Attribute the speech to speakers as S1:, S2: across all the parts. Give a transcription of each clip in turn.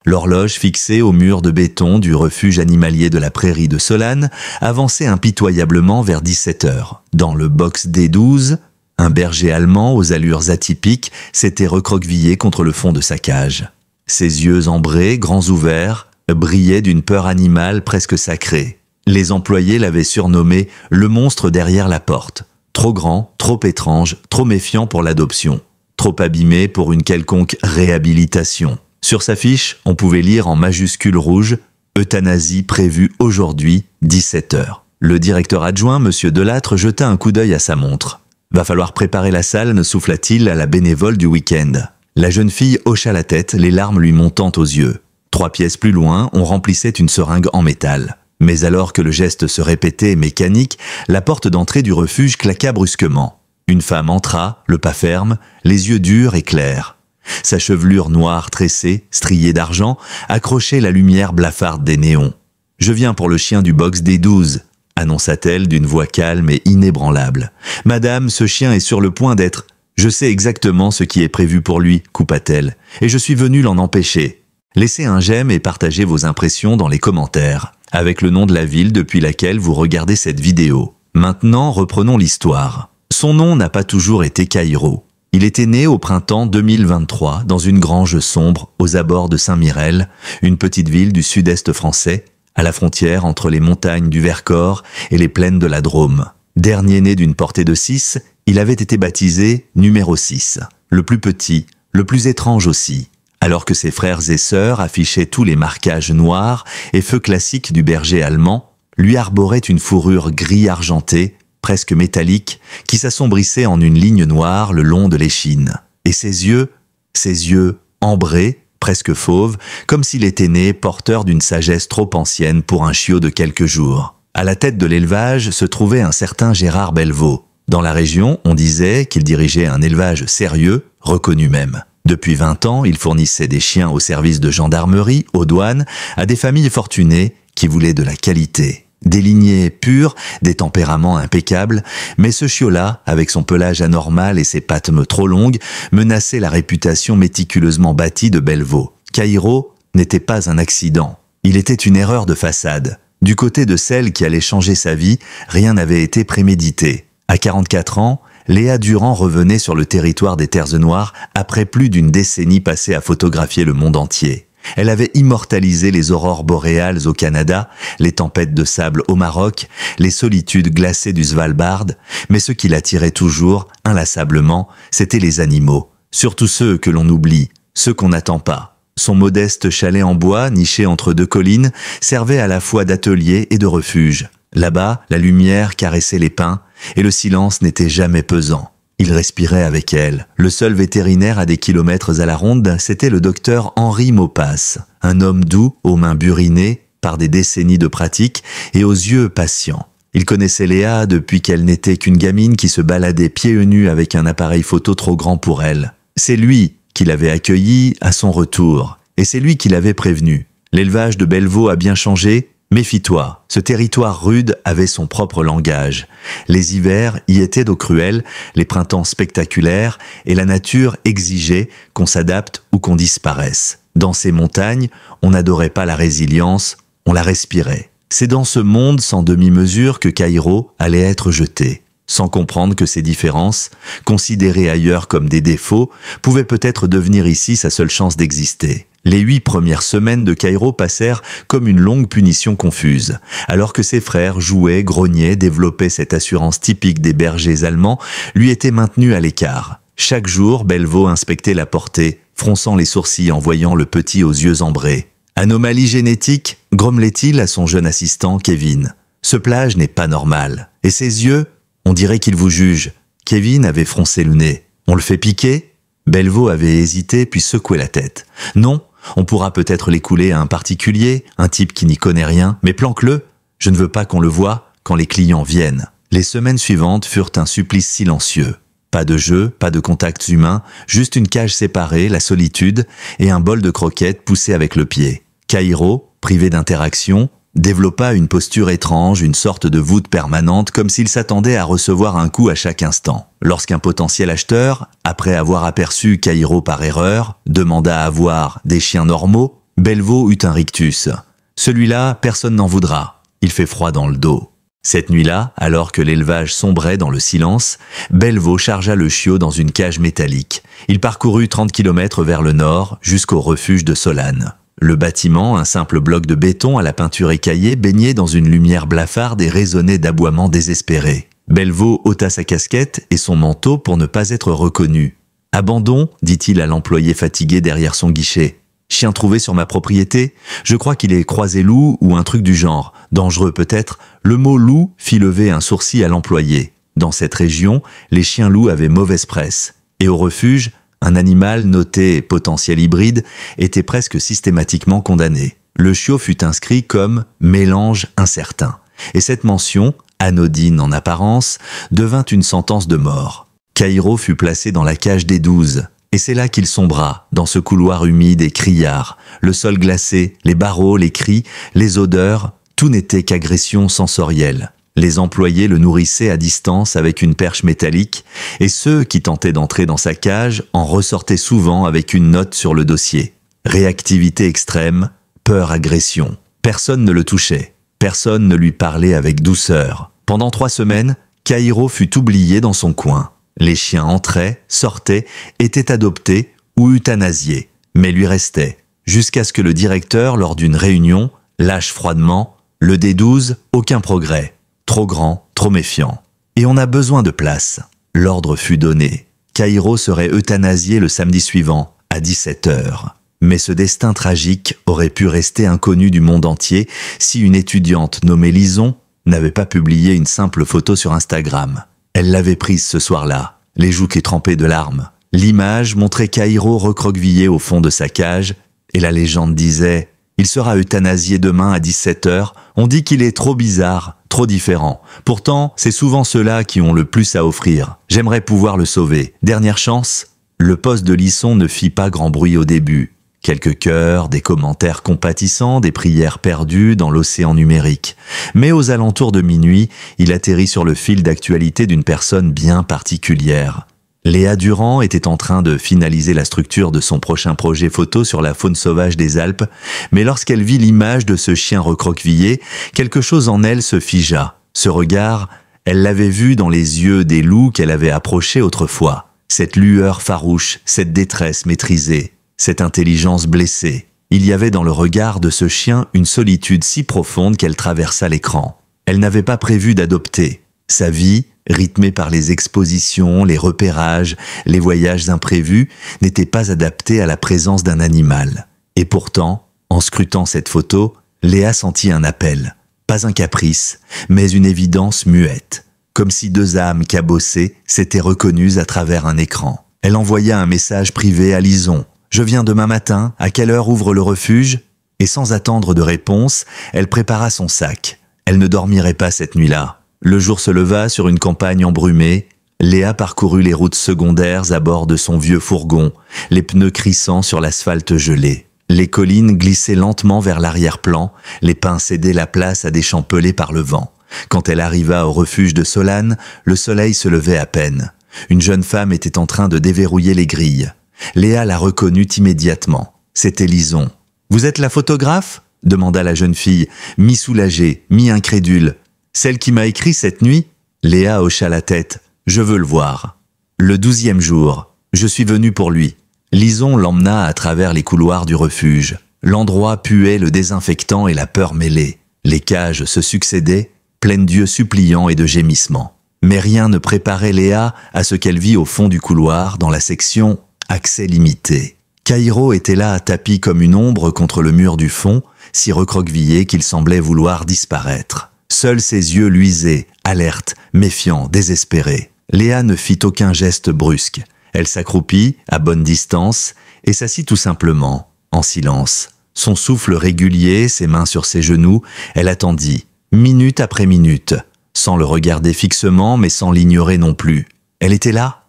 S1: L'horloge fixée au mur de béton du refuge animalier de la prairie de Solane avançait impitoyablement vers 17 heures. Dans le box D12, un berger allemand aux allures atypiques s'était recroquevillé contre le fond de sa cage. Ses yeux ambrés, grands ouverts, brillaient d'une peur animale presque sacrée. Les employés l'avaient surnommé « le monstre derrière la porte ». Trop grand, trop étrange, trop méfiant pour l'adoption. Trop abîmé pour une quelconque réhabilitation. Sur sa fiche, on pouvait lire en majuscules rouges « Euthanasie prévue aujourd'hui, 17 heures ». Le directeur adjoint, M. Delattre, jeta un coup d'œil à sa montre. « Va falloir préparer la salle », ne souffla-t-il à la bénévole du week-end. La jeune fille hocha la tête, les larmes lui montant aux yeux. 3 pièces plus loin, on remplissait une seringue en métal. Mais alors que le geste se répétait mécanique, la porte d'entrée du refuge claqua brusquement. Une femme entra, le pas ferme, les yeux durs et clairs. Sa chevelure noire tressée, striée d'argent, accrochait la lumière blafarde des néons. « Je viens pour le chien du box des 12, annonça-t-elle d'une voix calme et inébranlable. « Madame, ce chien est sur le point d'être... Je sais exactement ce qui est prévu pour lui, coupa-t-elle, et je suis venue l'en empêcher. Laissez un j'aime et partagez vos impressions dans les commentaires, avec le nom de la ville depuis laquelle vous regardez cette vidéo. Maintenant, reprenons l'histoire. Son nom n'a pas toujours été Caïro. Il était né au printemps 2023 dans une grange sombre aux abords de Saint-Mirel, une petite ville du sud-est français, à la frontière entre les montagnes du Vercors et les plaines de la Drôme. Dernier né d'une portée de 6, il avait été baptisé numéro 6, le plus petit, le plus étrange aussi. Alors que ses frères et sœurs affichaient tous les marquages noirs et feux classiques du berger allemand, lui arborait une fourrure gris argentée, presque métallique, qui s'assombrissait en une ligne noire le long de l'échine. Et ses yeux ambrés, presque fauves, comme s'il était né porteur d'une sagesse trop ancienne pour un chiot de quelques jours. À la tête de l'élevage se trouvait un certain Gérard Belvaux. Dans la région, on disait qu'il dirigeait un élevage sérieux, reconnu même. Depuis 20 ans, il fournissait des chiens au service de gendarmerie, aux douanes, à des familles fortunées qui voulaient de la qualité. Des lignées pures, des tempéraments impeccables, mais ce chiot-là, avec son pelage anormal et ses pattes trop longues, menaçait la réputation méticuleusement bâtie de Belvaux. Caïro n'était pas un accident, il était une erreur de façade. Du côté de celle qui allait changer sa vie, rien n'avait été prémédité. À 44 ans, Léa Durand revenait sur le territoire des Terres Noires après plus d'une décennie passée à photographier le monde entier. Elle avait immortalisé les aurores boréales au Canada, les tempêtes de sable au Maroc, les solitudes glacées du Svalbard, mais ce qui l'attirait toujours, inlassablement, c'étaient les animaux, surtout ceux que l'on oublie, ceux qu'on n'attend pas. Son modeste chalet en bois, niché entre 2 collines, servait à la fois d'atelier et de refuge. Là-bas, la lumière caressait les pins, et le silence n'était jamais pesant. Il respirait avec elle. Le seul vétérinaire à des kilomètres à la ronde, c'était le docteur Henri Maupas, un homme doux, aux mains burinées, par des décennies de pratique, et aux yeux patients. Il connaissait Léa depuis qu'elle n'était qu'une gamine qui se baladait pieds nus avec un appareil photo trop grand pour elle. C'est lui qui l'avait accueillie à son retour, et c'est lui qui l'avait prévenu. L'élevage de Belvaux a bien changé. Méfie-toi, ce territoire rude avait son propre langage. Les hivers y étaient d'eau cruelle, les printemps spectaculaires, et la nature exigeait qu'on s'adapte ou qu'on disparaisse. Dans ces montagnes, on n'adorait pas la résilience, on la respirait. C'est dans ce monde sans demi-mesure que Caïro allait être jeté, sans comprendre que ces différences, considérées ailleurs comme des défauts, pouvaient peut-être devenir ici sa seule chance d'exister. Les 8 premières semaines de Caïro passèrent comme une longue punition confuse. Alors que ses frères jouaient, grognaient, développaient cette assurance typique des bergers allemands, lui était maintenu à l'écart. Chaque jour, Belvaux inspectait la portée, fronçant les sourcils en voyant le petit aux yeux ambrés. « Anomalie génétique » grommelait-il à son jeune assistant Kevin. « Ce plage n'est pas normal. Et ses yeux, on dirait qu'il vous juge. » Kevin avait froncé le nez. « On le fait piquer ?» Belvaux avait hésité puis secoué la tête. « Non. On pourra peut-être l'écouler à un particulier, un type qui n'y connaît rien, mais planque-le. Je ne veux pas qu'on le voie quand les clients viennent. » Les semaines suivantes furent un supplice silencieux. Pas de jeu, pas de contacts humains, juste une cage séparée, la solitude, et un bol de croquettes poussé avec le pied. Caïro, privé d'interaction, développa une posture étrange, une sorte de voûte permanente, comme s'il s'attendait à recevoir un coup à chaque instant. Lorsqu'un potentiel acheteur, après avoir aperçu Caïro par erreur, demanda à voir des chiens normaux, Belvaux eut un rictus. Celui-là, personne n'en voudra. Il fait froid dans le dos. Cette nuit-là, alors que l'élevage sombrait dans le silence, Belvaux chargea le chiot dans une cage métallique. Il parcourut 30 km vers le nord, jusqu'au refuge de Solane. Le bâtiment, un simple bloc de béton à la peinture écaillée, baignait dans une lumière blafarde et résonnait d'aboiements désespérés. Belvaux ôta sa casquette et son manteau pour ne pas être reconnu. « Abandon » dit-il à l'employé fatigué derrière son guichet. « Chien trouvé sur ma propriété ? Je crois qu'il est croisé loup ou un truc du genre. Dangereux peut-être ?» Le mot « loup » fit lever un sourcil à l'employé. Dans cette région, les chiens loups avaient mauvaise presse. Et au refuge, un animal noté potentiel hybride était presque systématiquement condamné. Le chiot fut inscrit comme « mélange incertain ». Et cette mention, anodine en apparence, devint une sentence de mort. Caïro fut placé dans la cage des 12. Et c'est là qu'il sombra, dans ce couloir humide et criard. Le sol glacé, les barreaux, les cris, les odeurs, tout n'était qu'agression sensorielle. Les employés le nourrissaient à distance avec une perche métallique, et ceux qui tentaient d'entrer dans sa cage en ressortaient souvent avec une note sur le dossier. Réactivité extrême, peur-agression. Personne ne le touchait. Personne ne lui parlait avec douceur. Pendant 3 semaines, Caïro fut oublié dans son coin. Les chiens entraient, sortaient, étaient adoptés ou euthanasiés, mais lui restaient, jusqu'à ce que le directeur, lors d'une réunion, lâche froidement « Le D12, aucun progrès. Trop grand, trop méfiant. Et on a besoin de place. » L'ordre fut donné. Caïro serait euthanasié le samedi suivant, à 17h. Mais ce destin tragique aurait pu rester inconnu du monde entier si une étudiante nommée Lison n'avait pas publié une simple photo sur Instagram. Elle l'avait prise ce soir-là, les joues trempées de larmes. L'image montrait Caïro recroquevillé au fond de sa cage, et la légende disait « Il sera euthanasié demain à 17h, on dit qu'il est trop bizarre, trop différent. Pourtant, c'est souvent ceux-là qui ont le plus à offrir. J'aimerais pouvoir le sauver. Dernière chance ?» Le post de Lisson ne fit pas grand bruit au début. Quelques cœurs, des commentaires compatissants, des prières perdues dans l'océan numérique. Mais aux alentours de minuit, il atterrit sur le fil d'actualité d'une personne bien particulière. Léa Durand était en train de finaliser la structure de son prochain projet photo sur la faune sauvage des Alpes, mais lorsqu'elle vit l'image de ce chien recroquevillé, quelque chose en elle se figea. Ce regard, elle l'avait vu dans les yeux des loups qu'elle avait approchés autrefois. Cette lueur farouche, cette détresse maîtrisée. Cette intelligence blessée. Il y avait dans le regard de ce chien une solitude si profonde qu'elle traversa l'écran. Elle n'avait pas prévu d'adopter. Sa vie, rythmée par les expositions, les repérages, les voyages imprévus, n'était pas adaptée à la présence d'un animal. Et pourtant, en scrutant cette photo, Léa sentit un appel. Pas un caprice, mais une évidence muette. Comme si 2 âmes cabossées s'étaient reconnues à travers un écran. Elle envoya un message privé à Lison. « Je viens demain matin, à quelle heure ouvre le refuge ?» Et sans attendre de réponse, elle prépara son sac. Elle ne dormirait pas cette nuit-là. Le jour se leva sur une campagne embrumée. Léa parcourut les routes secondaires à bord de son vieux fourgon, les pneus crissant sur l'asphalte gelé. Les collines glissaient lentement vers l'arrière-plan, les pins cédaient la place à des champs pelés par le vent. Quand elle arriva au refuge de Solane, le soleil se levait à peine. Une jeune femme était en train de déverrouiller les grilles. Léa la reconnut immédiatement. C'était Lison. « Vous êtes la photographe ?» demanda la jeune fille, mi-soulagée, mi-incrédule. « Celle qui m'a écrit cette nuit ?» Léa hocha la tête. « Je veux le voir. » Le 12e jour, je suis venu pour lui. Lison l'emmena à travers les couloirs du refuge. L'endroit puait le désinfectant et la peur mêlée. Les cages se succédaient, pleines d'yeux suppliants et de gémissements. Mais rien ne préparait Léa à ce qu'elle vit au fond du couloir, dans la section « Accès limité ». Caïro était là, tapi comme une ombre contre le mur du fond, si recroquevillé qu'il semblait vouloir disparaître. Seuls ses yeux luisaient, alertes, méfiants, désespérés. Léa ne fit aucun geste brusque. Elle s'accroupit, à bonne distance, et s'assit tout simplement, en silence. Son souffle régulier, ses mains sur ses genoux, elle attendit, minute après minute, sans le regarder fixement, mais sans l'ignorer non plus. Elle était là,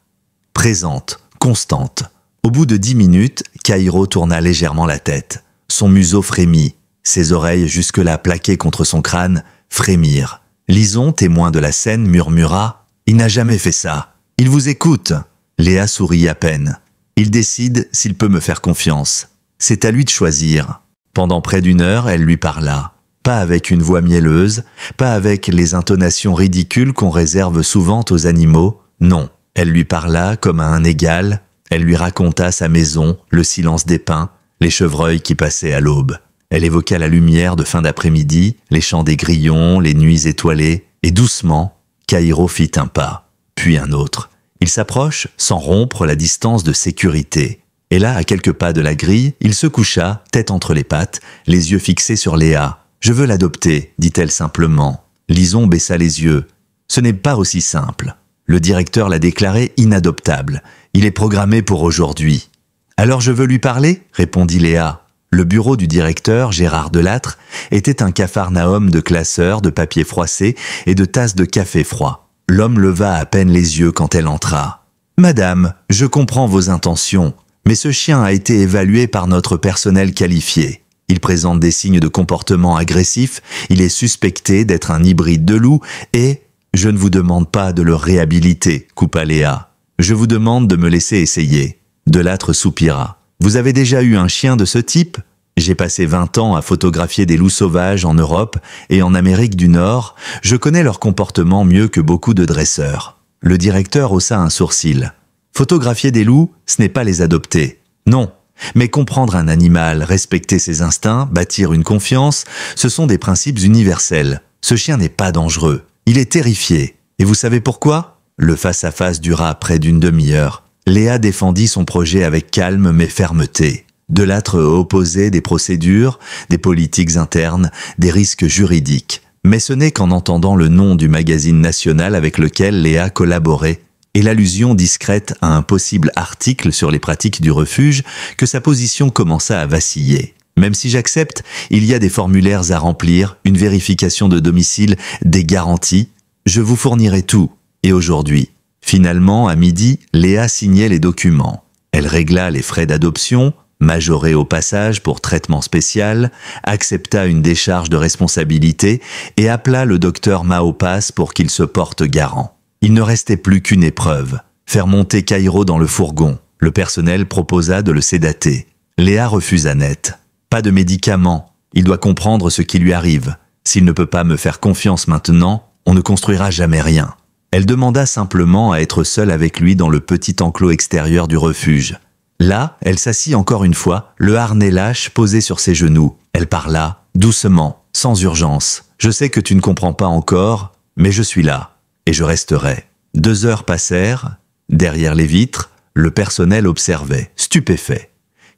S1: présente, constante. Au bout de 10 minutes, Caïro tourna légèrement la tête. Son museau frémit. Ses oreilles, jusque-là plaquées contre son crâne, frémirent. Lison, témoin de la scène, murmura « Il n'a jamais fait ça. Il vous écoute. » Léa sourit à peine. « Il décide s'il peut me faire confiance. C'est à lui de choisir. » Pendant près d'une heure, elle lui parla. Pas avec une voix mielleuse, pas avec les intonations ridicules qu'on réserve souvent aux animaux, non. Elle lui parla comme à un égal, elle lui raconta sa maison, le silence des pins, les chevreuils qui passaient à l'aube. Elle évoqua la lumière de fin d'après-midi, les chants des grillons, les nuits étoilées, et doucement, Kaïro fit un pas, puis un autre. Il s'approche sans rompre la distance de sécurité. Et là, à quelques pas de la grille, il se coucha, tête entre les pattes, les yeux fixés sur Léa. « Je veux l'adopter », dit-elle simplement. Lison baissa les yeux. « Ce n'est pas aussi simple. Le directeur l'a déclaré inadoptable. Il est programmé pour aujourd'hui. »« Alors je veux lui parler ?» répondit Léa. Le bureau du directeur, Gérard Delattre, était un capharnaüm de classeurs, de papier froissé et de tasses de café froid. L'homme leva à peine les yeux quand elle entra. « Madame, je comprends vos intentions, mais ce chien a été évalué par notre personnel qualifié. Il présente des signes de comportement agressif, il est suspecté d'être un hybride de loup et... Je ne vous demande pas de le réhabiliter, coupa Léa. Je vous demande de me laisser essayer. » Delattre soupira. « Vous avez déjà eu un chien de ce type ? J'ai passé 20 ans à photographier des loups sauvages en Europe et en Amérique du Nord. Je connais leur comportement mieux que beaucoup de dresseurs. » Le directeur haussa un sourcil. « Photographier des loups, ce n'est pas les adopter. Non. Mais comprendre un animal, respecter ses instincts, bâtir une confiance, ce sont des principes universels. Ce chien n'est pas dangereux. Il est terrifié. Et vous savez pourquoi ? » Le face-à-face dura près d'une demi-heure. Léa défendit son projet avec calme mais fermeté. Delattre opposait des procédures, des politiques internes, des risques juridiques. Mais ce n'est qu'en entendant le nom du magazine national avec lequel Léa collaborait et l'allusion discrète à un possible article sur les pratiques du refuge que sa position commença à vaciller. Même si j'accepte, il y a des formulaires à remplir, une vérification de domicile, des garanties. Je vous fournirai tout. Et aujourd'hui. Finalement, à midi, Léa signait les documents. Elle régla les frais d'adoption, majorés au passage pour traitement spécial, accepta une décharge de responsabilité et appela le docteur Maopas pour qu'il se porte garant. Il ne restait plus qu'une épreuve, faire monter Kaïro dans le fourgon. Le personnel proposa de le sédater. Léa refusa net. Pas de médicaments, il doit comprendre ce qui lui arrive. S'il ne peut pas me faire confiance maintenant, on ne construira jamais rien. Elle demanda simplement à être seule avec lui dans le petit enclos extérieur du refuge. Là, elle s'assit encore une fois, le harnais lâche posé sur ses genoux. Elle parla, doucement, sans urgence. « Je sais que tu ne comprends pas encore, mais je suis là, et je resterai. » 2 heures passèrent. Derrière les vitres, le personnel observait, stupéfait.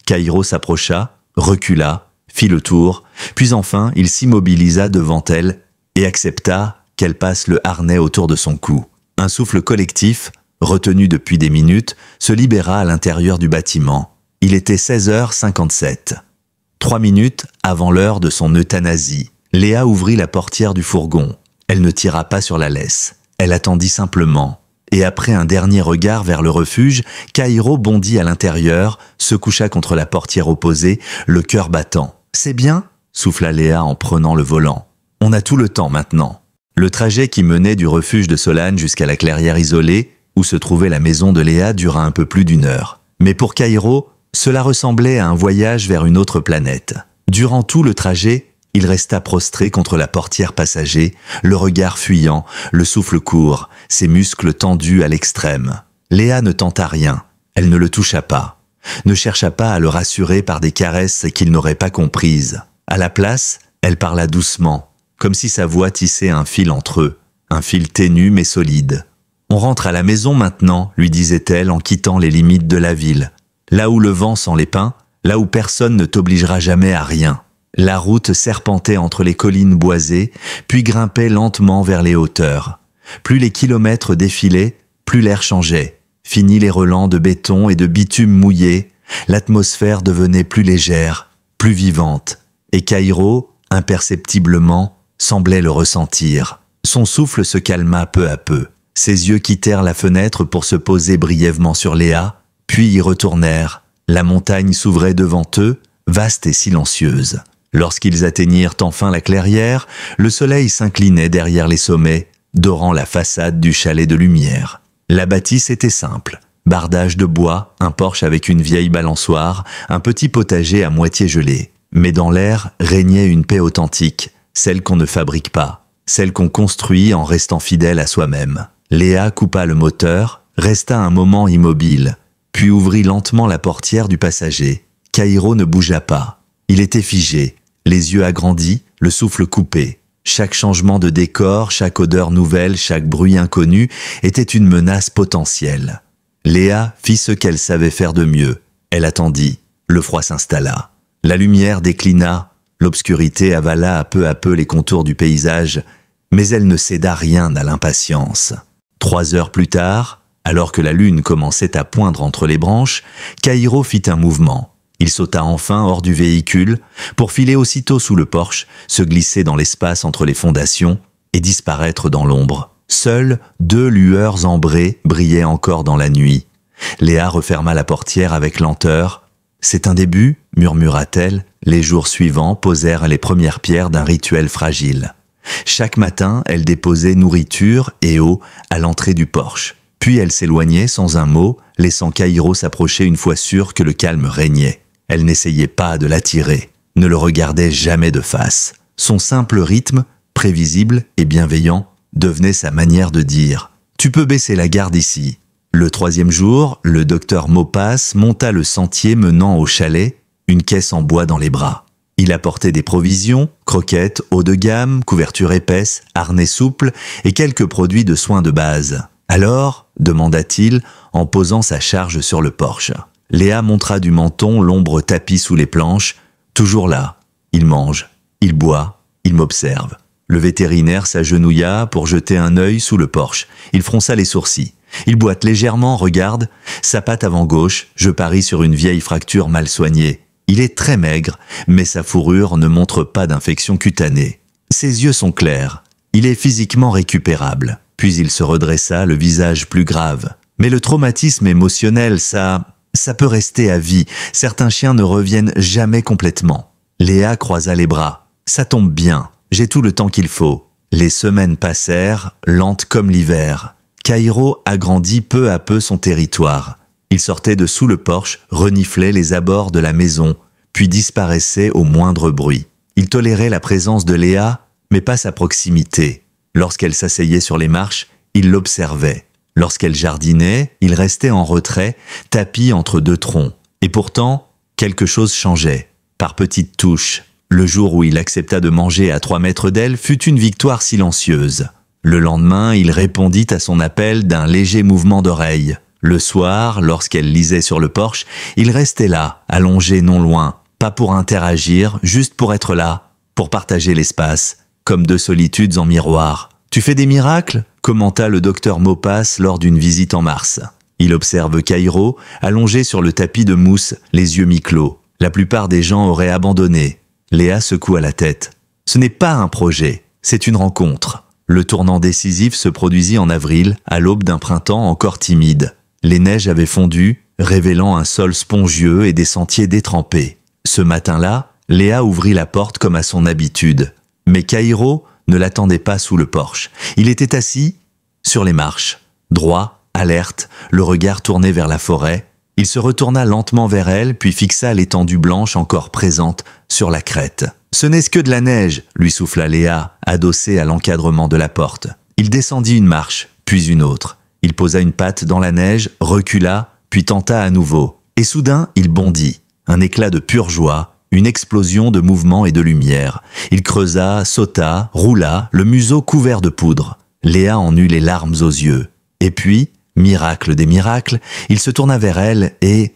S1: Kaïro s'approcha, recula, fit le tour, puis enfin il s'immobilisa devant elle et accepta qu'elle passe le harnais autour de son cou. Un souffle collectif, retenu depuis des minutes, se libéra à l'intérieur du bâtiment. Il était 16h57. 3 minutes avant l'heure de son euthanasie. Léa ouvrit la portière du fourgon. Elle ne tira pas sur la laisse. Elle attendit simplement. Et après un dernier regard vers le refuge, Kaïro bondit à l'intérieur, se coucha contre la portière opposée, le cœur battant. « C'est bien ?» souffla Léa en prenant le volant. « On a tout le temps maintenant. » Le trajet qui menait du refuge de Solane jusqu'à la clairière isolée, où se trouvait la maison de Léa, dura un peu plus d'1 heure. Mais pour Kaïro, cela ressemblait à un voyage vers une autre planète. Durant tout le trajet, il resta prostré contre la portière passager, le regard fuyant, le souffle court, ses muscles tendus à l'extrême. Léa ne tenta rien, elle ne le toucha pas, ne chercha pas à le rassurer par des caresses qu'il n'aurait pas comprises. À la place, elle parla doucement, comme si sa voix tissait un fil entre eux, un fil ténu mais solide. « On rentre à la maison maintenant », lui disait-elle en quittant les limites de la ville. « Là où le vent sent les pins, là où personne ne t'obligera jamais à rien. » La route serpentait entre les collines boisées, puis grimpait lentement vers les hauteurs. Plus les kilomètres défilaient, plus l'air changeait. Fini les relents de béton et de bitume mouillé, l'atmosphère devenait plus légère, plus vivante. Et Kaïro, imperceptiblement, semblait le ressentir. Son souffle se calma peu à peu. Ses yeux quittèrent la fenêtre pour se poser brièvement sur Léa, puis y retournèrent. La montagne s'ouvrait devant eux, vaste et silencieuse. Lorsqu'ils atteignirent enfin la clairière, le soleil s'inclinait derrière les sommets, dorant la façade du chalet de lumière. La bâtisse était simple. Bardage de bois, un porche avec une vieille balançoire, un petit potager à moitié gelé. Mais dans l'air régnait une paix authentique, celle qu'on ne fabrique pas, celle qu'on construit en restant fidèle à soi-même. Léa coupa le moteur, resta un moment immobile, puis ouvrit lentement la portière du passager. Kaïro ne bougea pas. Il était figé, les yeux agrandis, le souffle coupé. Chaque changement de décor, chaque odeur nouvelle, chaque bruit inconnu était une menace potentielle. Léa fit ce qu'elle savait faire de mieux. Elle attendit. Le froid s'installa. La lumière déclina. L'obscurité avala peu à peu les contours du paysage, mais elle ne céda rien à l'impatience. 3 heures plus tard, alors que la lune commençait à poindre entre les branches, Kaïro fit un mouvement. Il sauta enfin hors du véhicule pour filer aussitôt sous le porche, se glisser dans l'espace entre les fondations et disparaître dans l'ombre. Seules 2 lueurs ambrées brillaient encore dans la nuit. Léa referma la portière avec lenteur. « C'est un début » murmura-t-elle. Les jours suivants posèrent les premières pierres d'un rituel fragile. Chaque matin, elle déposait nourriture et eau à l'entrée du porche. Puis elle s'éloignait sans un mot, laissant Kaïro s'approcher une fois sûre que le calme régnait. Elle n'essayait pas de l'attirer, ne le regardait jamais de face. Son simple rythme, prévisible et bienveillant, devenait sa manière de dire « Tu peux baisser la garde ici ». Le 3e jour, le docteur Maupas monta le sentier menant au chalet, une caisse en bois dans les bras. Il apportait des provisions, croquettes, eau de gamme, couverture épaisse, harnais souple et quelques produits de soins de base. « Alors ?» demanda-t-il en posant sa charge sur le porche. Léa montra du menton l'ombre tapie sous les planches. Toujours là. Il mange, il boit, il m'observe. Le vétérinaire s'agenouilla pour jeter un œil sous le porche. Il fronça les sourcils. Il boite légèrement, regarde. Sa patte avant gauche, je parie sur une vieille fracture mal soignée. Il est très maigre, mais sa fourrure ne montre pas d'infection cutanée. Ses yeux sont clairs. Il est physiquement récupérable. Puis il se redressa, le visage plus grave. Mais le traumatisme émotionnel, ça peut rester à vie. Certains chiens ne reviennent jamais complètement. Léa croisa les bras. Ça tombe bien. J'ai tout le temps qu'il faut. Les semaines passèrent, lentes comme l'hiver. Kaïro agrandit peu à peu son territoire. Il sortait de sous le porche, reniflait les abords de la maison, puis disparaissait au moindre bruit. Il tolérait la présence de Léa, mais pas sa proximité. Lorsqu'elle s'asseyait sur les marches, il l'observait. Lorsqu'elle jardinait, il restait en retrait, tapi entre 2 troncs. Et pourtant, quelque chose changeait, par petites touches. Le jour où il accepta de manger à 3 mètres d'elle fut une victoire silencieuse. Le lendemain, il répondit à son appel d'un léger mouvement d'oreille. Le soir, lorsqu'elle lisait sur le porche, il restait là, allongé non loin, pas pour interagir, juste pour être là, pour partager l'espace, comme 2 solitudes en miroir. « Tu fais des miracles ?» commenta le docteur Maupas lors d'une visite en mars. Il observe Kaïro, allongé sur le tapis de mousse, les yeux mi-clos. La plupart des gens auraient abandonné. Léa secoua la tête. « Ce n'est pas un projet, c'est une rencontre. » Le tournant décisif se produisit en avril, à l'aube d'un printemps encore timide. Les neiges avaient fondu, révélant un sol spongieux et des sentiers détrempés. Ce matin-là, Léa ouvrit la porte comme à son habitude. Mais Kaïro ne l'attendait pas sous le porche. Il était assis sur les marches, droit, alerte, le regard tourné vers la forêt. Il se retourna lentement vers elle, puis fixa l'étendue blanche encore présente sur la crête. « Ce n'est que de la neige !» lui souffla Léa, adossée à l'encadrement de la porte. Il descendit une marche, puis une autre. Il posa une patte dans la neige, recula, puis tenta à nouveau. Et soudain, il bondit. Un éclat de pure joie, une explosion de mouvement et de lumière. Il creusa, sauta, roula, le museau couvert de poudre. Léa en eut les larmes aux yeux. Et puis, miracle des miracles, il se tourna vers elle et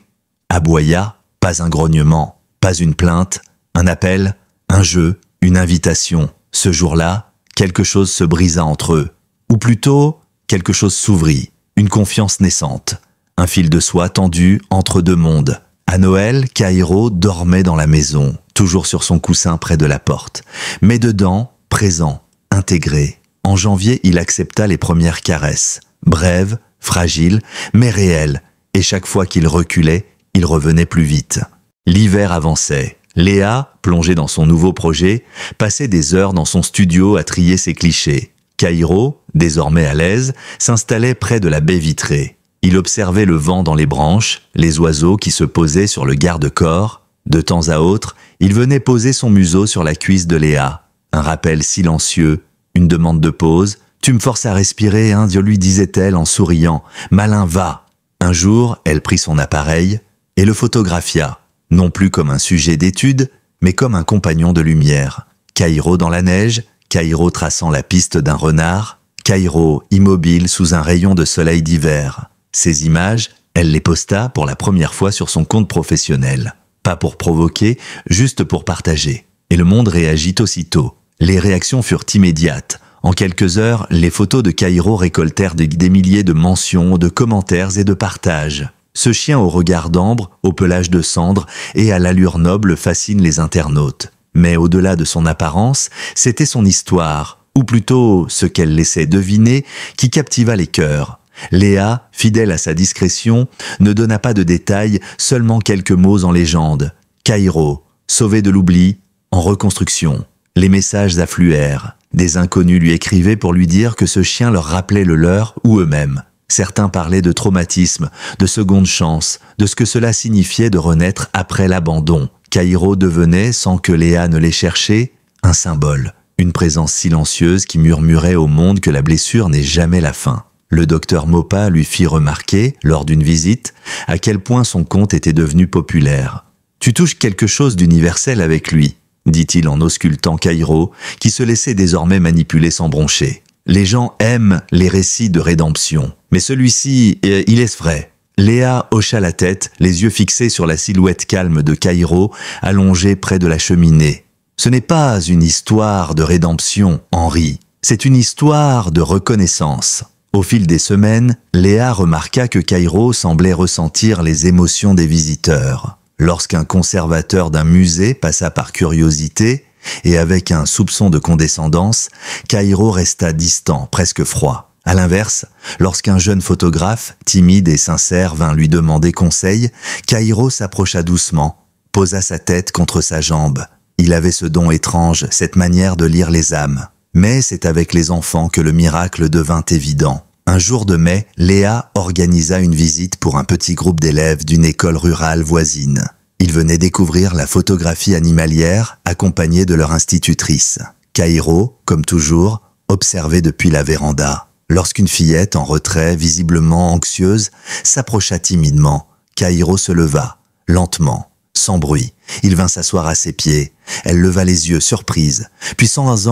S1: aboya, pas un grognement, pas une plainte, un appel, un jeu, une invitation. Ce jour-là, quelque chose se brisa entre eux. Ou plutôt, quelque chose s'ouvrit, une confiance naissante. Un fil de soie tendu entre 2 mondes. À Noël, Kaïro dormait dans la maison, toujours sur son coussin près de la porte. Mais dedans, présent, intégré. En janvier, il accepta les premières caresses. Brèves, fragiles, mais réelles. Et chaque fois qu'il reculait, il revenait plus vite. L'hiver avançait. Léa, plongée dans son nouveau projet, passait des heures dans son studio à trier ses clichés. Kaïro, désormais à l'aise, s'installait près de la baie vitrée. Il observait le vent dans les branches, les oiseaux qui se posaient sur le garde-corps. De temps à autre, Il venait poser son museau sur la cuisse de Léa. Un rappel silencieux, une demande de pause. « Tu me forces à respirer, hein ?» lui disait-elle en souriant. « Malin, va !» Un jour, elle prit son appareil et le photographia, non plus comme un sujet d'étude, mais comme un compagnon de lumière. Caïro dans la neige, Caïro traçant la piste d'un renard, Caïro immobile sous un rayon de soleil d'hiver. Ces images, elle les posta pour la première fois sur son compte professionnel. Pas pour provoquer, juste pour partager. Et le monde réagit aussitôt. Les réactions furent immédiates. En quelques heures, les photos de Caïro récoltèrent des milliers de mentions, de commentaires et de partages. Ce chien au regard d'ambre, au pelage de cendre et à l'allure noble fascine les internautes. Mais au-delà de son apparence, c'était son histoire, ou plutôt ce qu'elle laissait deviner, qui captiva les cœurs. Léa, fidèle à sa discrétion, ne donna pas de détails, seulement quelques mots en légende. Caïro, sauvé de l'oubli, en reconstruction. Les messages affluèrent. Des inconnus lui écrivaient pour lui dire que ce chien leur rappelait le leur ou eux-mêmes. Certains parlaient de traumatisme, de seconde chance, de ce que cela signifiait de renaître après l'abandon. Caïro devenait, sans que Léa ne l'ait cherché, un symbole, une présence silencieuse qui murmurait au monde que la blessure n'est jamais la fin. Le docteur Maupas lui fit remarquer, lors d'une visite, à quel point son conte était devenu populaire. « Tu touches quelque chose d'universel avec lui », dit-il en auscultant Caïro, qui se laissait désormais manipuler sans broncher. Les gens aiment les récits de rédemption, mais celui-ci, il est vrai. Léa hocha la tête, les yeux fixés sur la silhouette calme de Caïro, allongée près de la cheminée. Ce n'est pas une histoire de rédemption, Henri, c'est une histoire de reconnaissance. Au fil des semaines, Léa remarqua que Caïro semblait ressentir les émotions des visiteurs. Lorsqu'un conservateur d'un musée passa par curiosité, et avec un soupçon de condescendance, Caïro resta distant, presque froid. À l'inverse, lorsqu'un jeune photographe, timide et sincère, vint lui demander conseil, Caïro s'approcha doucement, posa sa tête contre sa jambe. Il avait ce don étrange, cette manière de lire les âmes. Mais c'est avec les enfants que le miracle devint évident. Un jour de mai, Léa organisa une visite pour un petit groupe d'élèves d'une école rurale voisine. Ils venaient découvrir la photographie animalière accompagnée de leur institutrice. Caïro, comme toujours, observait depuis la véranda. Lorsqu'une fillette, en retrait, visiblement anxieuse, s'approcha timidement, Caïro se leva, lentement, sans bruit. Il vint s'asseoir à ses pieds. Elle leva les yeux, surprise. Puis sans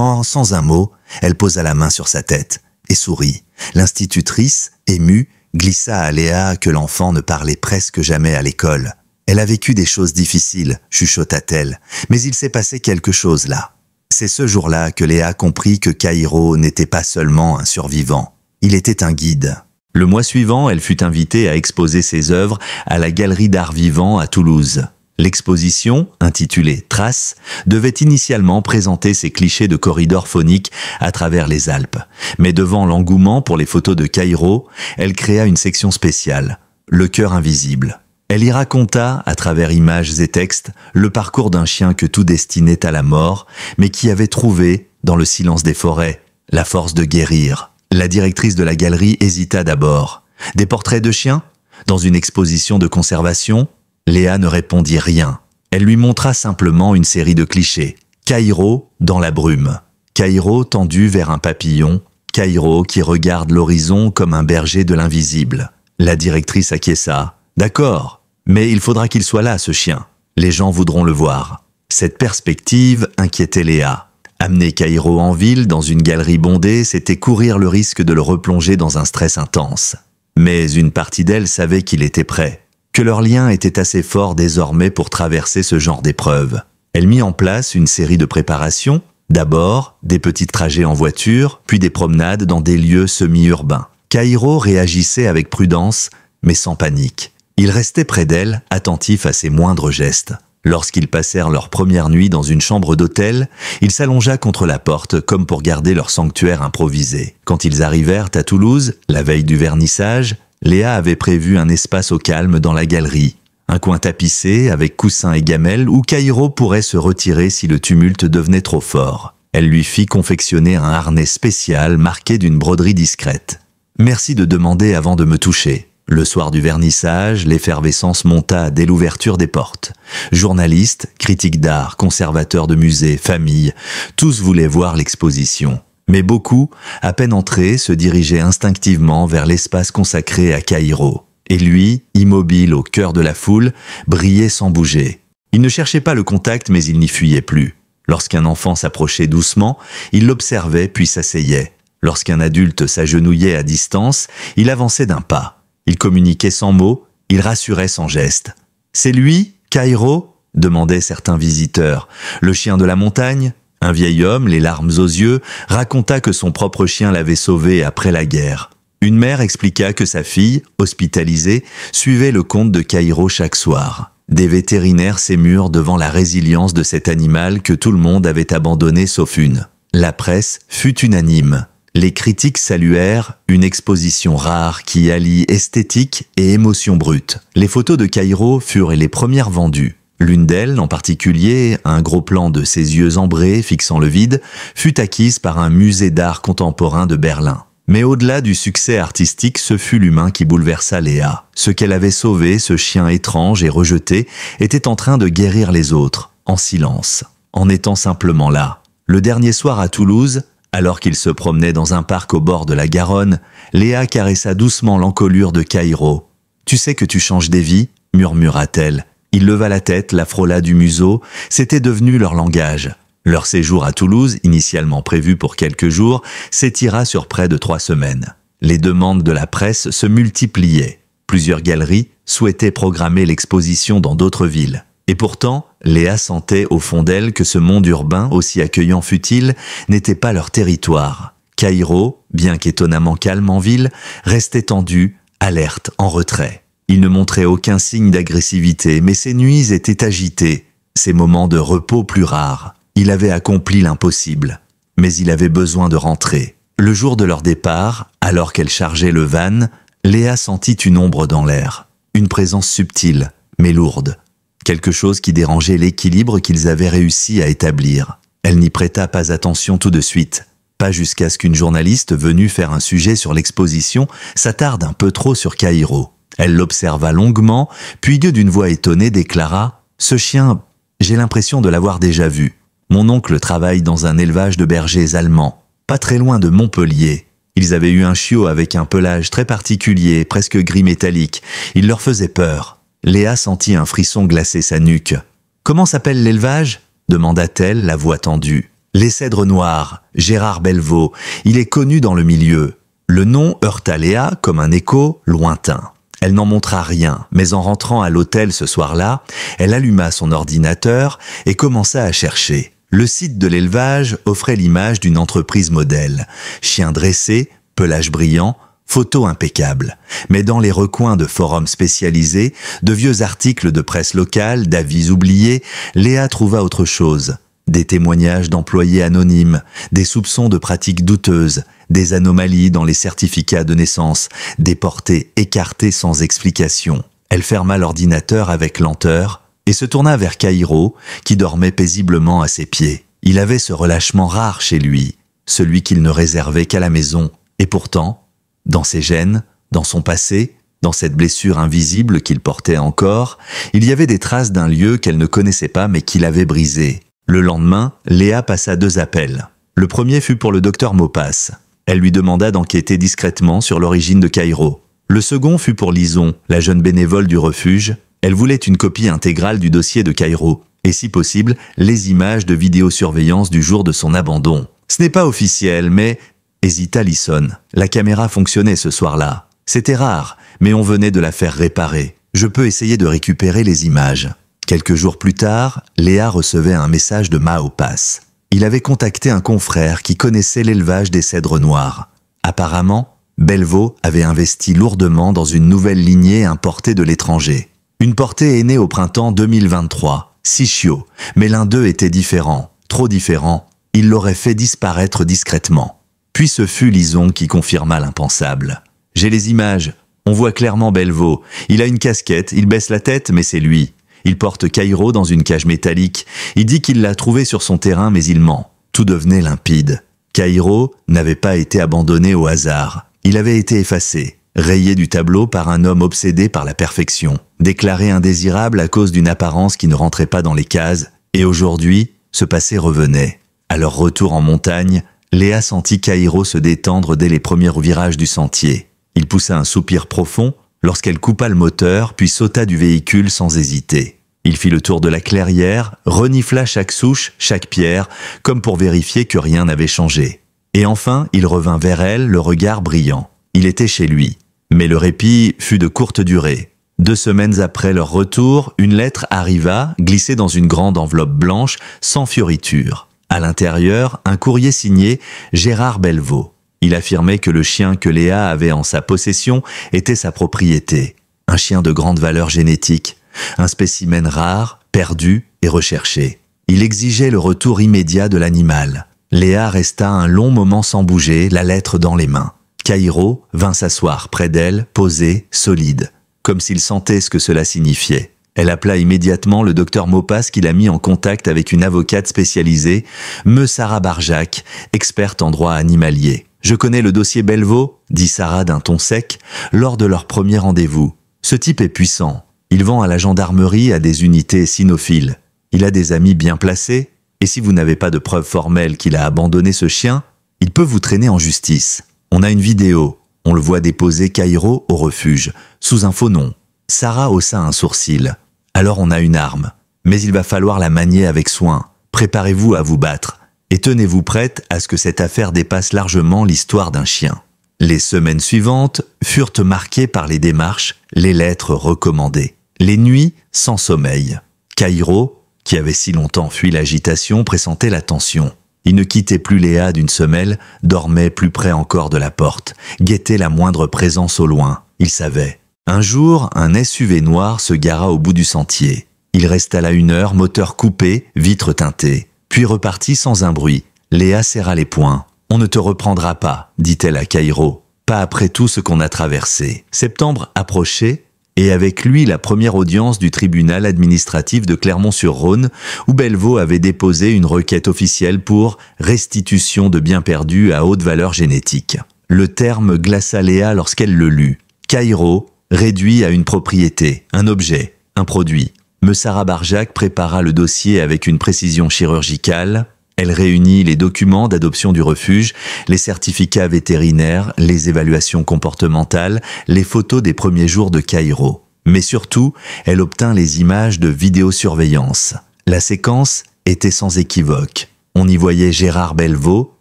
S1: un mot, elle posa la main sur sa tête et sourit. L'institutrice, émue, glissa à Léa que l'enfant ne parlait presque jamais à l'école. Elle a vécu des choses difficiles, chuchota-t-elle, mais il s'est passé quelque chose là. C'est ce jour-là que Léa comprit que Caïro n'était pas seulement un survivant, il était un guide. Le mois suivant, elle fut invitée à exposer ses œuvres à la Galerie d'Art Vivant à Toulouse. L'exposition, intitulée « Traces », devait initialement présenter ses clichés de corridors phoniques à travers les Alpes. Mais devant l'engouement pour les photos de Caïro, elle créa une section spéciale, « Le cœur invisible ». Elle y raconta, à travers images et textes, le parcours d'un chien que tout destinait à la mort, mais qui avait trouvé, dans le silence des forêts, la force de guérir. La directrice de la galerie hésita d'abord. Des portraits de chiens ? Dans une exposition de conservation ? Léa ne répondit rien. Elle lui montra simplement une série de clichés. Caïro dans la brume. Caïro tendu vers un papillon. Caïro qui regarde l'horizon comme un berger de l'invisible. La directrice acquiesça. D'accord, mais il faudra qu'il soit là, ce chien. Les gens voudront le voir. Cette perspective inquiétait Léa. Amener Caïro en ville, dans une galerie bondée, c'était courir le risque de le replonger dans un stress intense. Mais une partie d'elle savait qu'il était prêt, que leur lien était assez fort désormais pour traverser ce genre d'épreuve. Elle mit en place une série de préparations, d'abord des petits trajets en voiture, puis des promenades dans des lieux semi-urbains. Caïro réagissait avec prudence, mais sans panique. Il restait près d'elle, attentif à ses moindres gestes. Lorsqu'ils passèrent leur première nuit dans une chambre d'hôtel, il s'allongea contre la porte comme pour garder leur sanctuaire improvisé. Quand ils arrivèrent à Toulouse, la veille du vernissage, Léa avait prévu un espace au calme dans la galerie. Un coin tapissé avec coussins et gamelles où Caïro pourrait se retirer si le tumulte devenait trop fort. Elle lui fit confectionner un harnais spécial marqué d'une broderie discrète. « Merci de demander avant de me toucher », Le soir du vernissage, l'effervescence monta dès l'ouverture des portes. Journalistes, critiques d'art, conservateurs de musées, familles, tous voulaient voir l'exposition. Mais beaucoup, à peine entrés, se dirigeaient instinctivement vers l'espace consacré à Caïro. Et lui, immobile au cœur de la foule, brillait sans bouger. Il ne cherchait pas le contact, mais il n'y fuyait plus. Lorsqu'un enfant s'approchait doucement, il l'observait puis s'asseyait. Lorsqu'un adulte s'agenouillait à distance, il avançait d'un pas. Il communiquait sans mots, il rassurait sans geste. « C'est lui, Caïro ?» demandaient certains visiteurs. Le chien de la montagne ? Un vieil homme, les larmes aux yeux, raconta que son propre chien l'avait sauvé après la guerre. Une mère expliqua que sa fille, hospitalisée, suivait le conte de Caïro chaque soir. Des vétérinaires s'émurent devant la résilience de cet animal que tout le monde avait abandonné sauf une. La presse fut unanime. Les critiques saluèrent une exposition rare qui allie esthétique et émotion brute. Les photos de Caïro furent les premières vendues. L'une d'elles, en particulier, un gros plan de ses yeux ambrés fixant le vide, fut acquise par un musée d'art contemporain de Berlin. Mais au-delà du succès artistique, ce fut l'humain qui bouleversa Léa. Ce qu'elle avait sauvé, ce chien étrange et rejeté, était en train de guérir les autres, en silence, en étant simplement là. Le dernier soir à Toulouse, alors qu'il se promenait dans un parc au bord de la Garonne, Léa caressa doucement l'encolure de Caïro. « Tu sais que tu changes des vies ?» murmura-t-elle. Il leva la tête, la frôla du museau, c'était devenu leur langage. Leur séjour à Toulouse, initialement prévu pour quelques jours, s'étira sur près de 3 semaines. Les demandes de la presse se multipliaient. Plusieurs galeries souhaitaient programmer l'exposition dans d'autres villes. Et pourtant, Léa sentait au fond d'elle que ce monde urbain, aussi accueillant fut-il, n'était pas leur territoire. Caïro, bien qu'étonnamment calme en ville, restait tendu, alerte, en retrait. Il ne montrait aucun signe d'agressivité, mais ses nuits étaient agitées, ses moments de repos plus rares. Il avait accompli l'impossible, mais il avait besoin de rentrer. Le jour de leur départ, alors qu'elle chargeait le van, Léa sentit une ombre dans l'air, une présence subtile, mais lourde. Quelque chose qui dérangeait l'équilibre qu'ils avaient réussi à établir. Elle n'y prêta pas attention tout de suite, pas jusqu'à ce qu'une journaliste venue faire un sujet sur l'exposition s'attarde un peu trop sur Caïro. Elle l'observa longuement, puis d'une voix étonnée déclara « Ce chien, j'ai l'impression de l'avoir déjà vu. Mon oncle travaille dans un élevage de bergers allemands, pas très loin de Montpellier. Ils avaient eu un chiot avec un pelage très particulier, presque gris métallique. Il leur faisait peur. » Léa sentit un frisson glacer sa nuque. « Comment s'appelle l'élevage ?» demanda-t-elle, la voix tendue. « Les Cèdres Noirs, Gérard Belvaux. Il est connu dans le milieu. » Le nom heurta Léa comme un écho lointain. Elle n'en montra rien, mais en rentrant à l'hôtel ce soir-là, elle alluma son ordinateur et commença à chercher. Le site de l'élevage offrait l'image d'une entreprise modèle. Chien dressé, pelage brillant, photos impeccables. Mais dans les recoins de forums spécialisés, de vieux articles de presse locale, d'avis oubliés, Léa trouva autre chose. Des témoignages d'employés anonymes, des soupçons de pratiques douteuses, des anomalies dans les certificats de naissance, des portées écartées sans explication. Elle ferma l'ordinateur avec lenteur et se tourna vers Caïro, qui dormait paisiblement à ses pieds. Il avait ce relâchement rare chez lui, celui qu'il ne réservait qu'à la maison. Et pourtant, dans ses gènes, dans son passé, dans cette blessure invisible qu'il portait encore, il y avait des traces d'un lieu qu'elle ne connaissait pas mais qu'il avait brisé. Le lendemain, Léa passa 2 appels. Le premier fut pour le docteur Maupas. Elle lui demanda d'enquêter discrètement sur l'origine de Caïro. Le second fut pour Lison, la jeune bénévole du refuge. Elle voulait une copie intégrale du dossier de Caïro, et si possible, les images de vidéosurveillance du jour de son abandon. Ce n'est pas officiel, mais... hésita Lison. La caméra fonctionnait ce soir-là. C'était rare, mais on venait de la faire réparer. Je peux essayer de récupérer les images. Quelques jours plus tard, Léa recevait un message de Maupas. Il avait contacté un confrère qui connaissait l'élevage des Cèdres Noirs. Apparemment, Belvaux avait investi lourdement dans une nouvelle lignée importée de l'étranger. Une portée est née au printemps 2023, 6 chiots, mais l'un d'eux était différent, trop différent. Il l'aurait fait disparaître discrètement. Puis ce fut Lison qui confirma l'impensable. « J'ai les images. On voit clairement Belvaux. Il a une casquette, il baisse la tête, mais c'est lui. Il porte Caïro dans une cage métallique. Il dit qu'il l'a trouvé sur son terrain, mais il ment. Tout devenait limpide. Caïro n'avait pas été abandonné au hasard. Il avait été effacé. rayé du tableau par un homme obsédé par la perfection, déclaré indésirable à cause d'une apparence qui ne rentrait pas dans les cases, et aujourd'hui, ce passé revenait. À leur retour en montagne, Léa sentit Kaïro se détendre dès les premiers virages du sentier. Il poussa un soupir profond lorsqu'elle coupa le moteur puis sauta du véhicule sans hésiter. Il fit le tour de la clairière, renifla chaque souche, chaque pierre, comme pour vérifier que rien n'avait changé. Et enfin, il revint vers elle, le regard brillant. Il était chez lui. Mais le répit fut de courte durée. 2 semaines après leur retour, une lettre arriva, glissée dans une grande enveloppe blanche, sans fioriture. À l'intérieur, un courrier signé Gérard Belvaux. Il affirmait que le chien que Léa avait en sa possession était sa propriété. Un chien de grande valeur génétique, un spécimen rare, perdu et recherché. Il exigeait le retour immédiat de l'animal. Léa resta un long moment sans bouger, la lettre dans les mains. Kaïro vint s'asseoir près d'elle, posé, solide, comme s'il sentait ce que cela signifiait. Elle appela immédiatement le docteur Maupas qui l'a mis en contact avec une avocate spécialisée, Me Sarah Barjac, experte en droit animalier. « Je connais le dossier Belvaux », dit Sarah d'un ton sec, lors de leur premier rendez-vous. « Ce type est puissant. Il vend à la gendarmerie à des unités cynophiles. Il a des amis bien placés, et si vous n'avez pas de preuves formelles qu'il a abandonné ce chien, il peut vous traîner en justice. On a une vidéo. On le voit déposer Kaïro au refuge, sous un faux nom. » Sarah haussa un sourcil. « Alors on a une arme, mais il va falloir la manier avec soin. Préparez-vous à vous battre, et tenez-vous prête à ce que cette affaire dépasse largement l'histoire d'un chien. » Les semaines suivantes furent marquées par les démarches, les lettres recommandées, les nuits sans sommeil. Kaïro, qui avait si longtemps fui l'agitation, pressentait la tension. Il ne quittait plus Léa d'une semelle, dormait plus près encore de la porte, guettait la moindre présence au loin. Il savait. Un jour, un SUV noir se gara au bout du sentier. Il resta là 1 heure, moteur coupé, vitres teintées, puis repartit sans un bruit. Léa serra les poings. « On ne te reprendra pas », dit-elle à Kaïro. « Pas après tout ce qu'on a traversé. » Septembre approchait, et avec lui la première audience du tribunal administratif de Clermont-sur-Rhône, où Belvaux avait déposé une requête officielle pour restitution de biens perdus à haute valeur génétique. Le terme glaça Léa lorsqu'elle le lut. Kaïro, réduit à une propriété, un objet, un produit. Me Sarah Barjac prépara le dossier avec une précision chirurgicale. Elle réunit les documents d'adoption du refuge, les certificats vétérinaires, les évaluations comportementales, les photos des premiers jours de Kaïro. Mais surtout, elle obtint les images de vidéosurveillance. La séquence était sans équivoque. On y voyait Gérard Belvaux,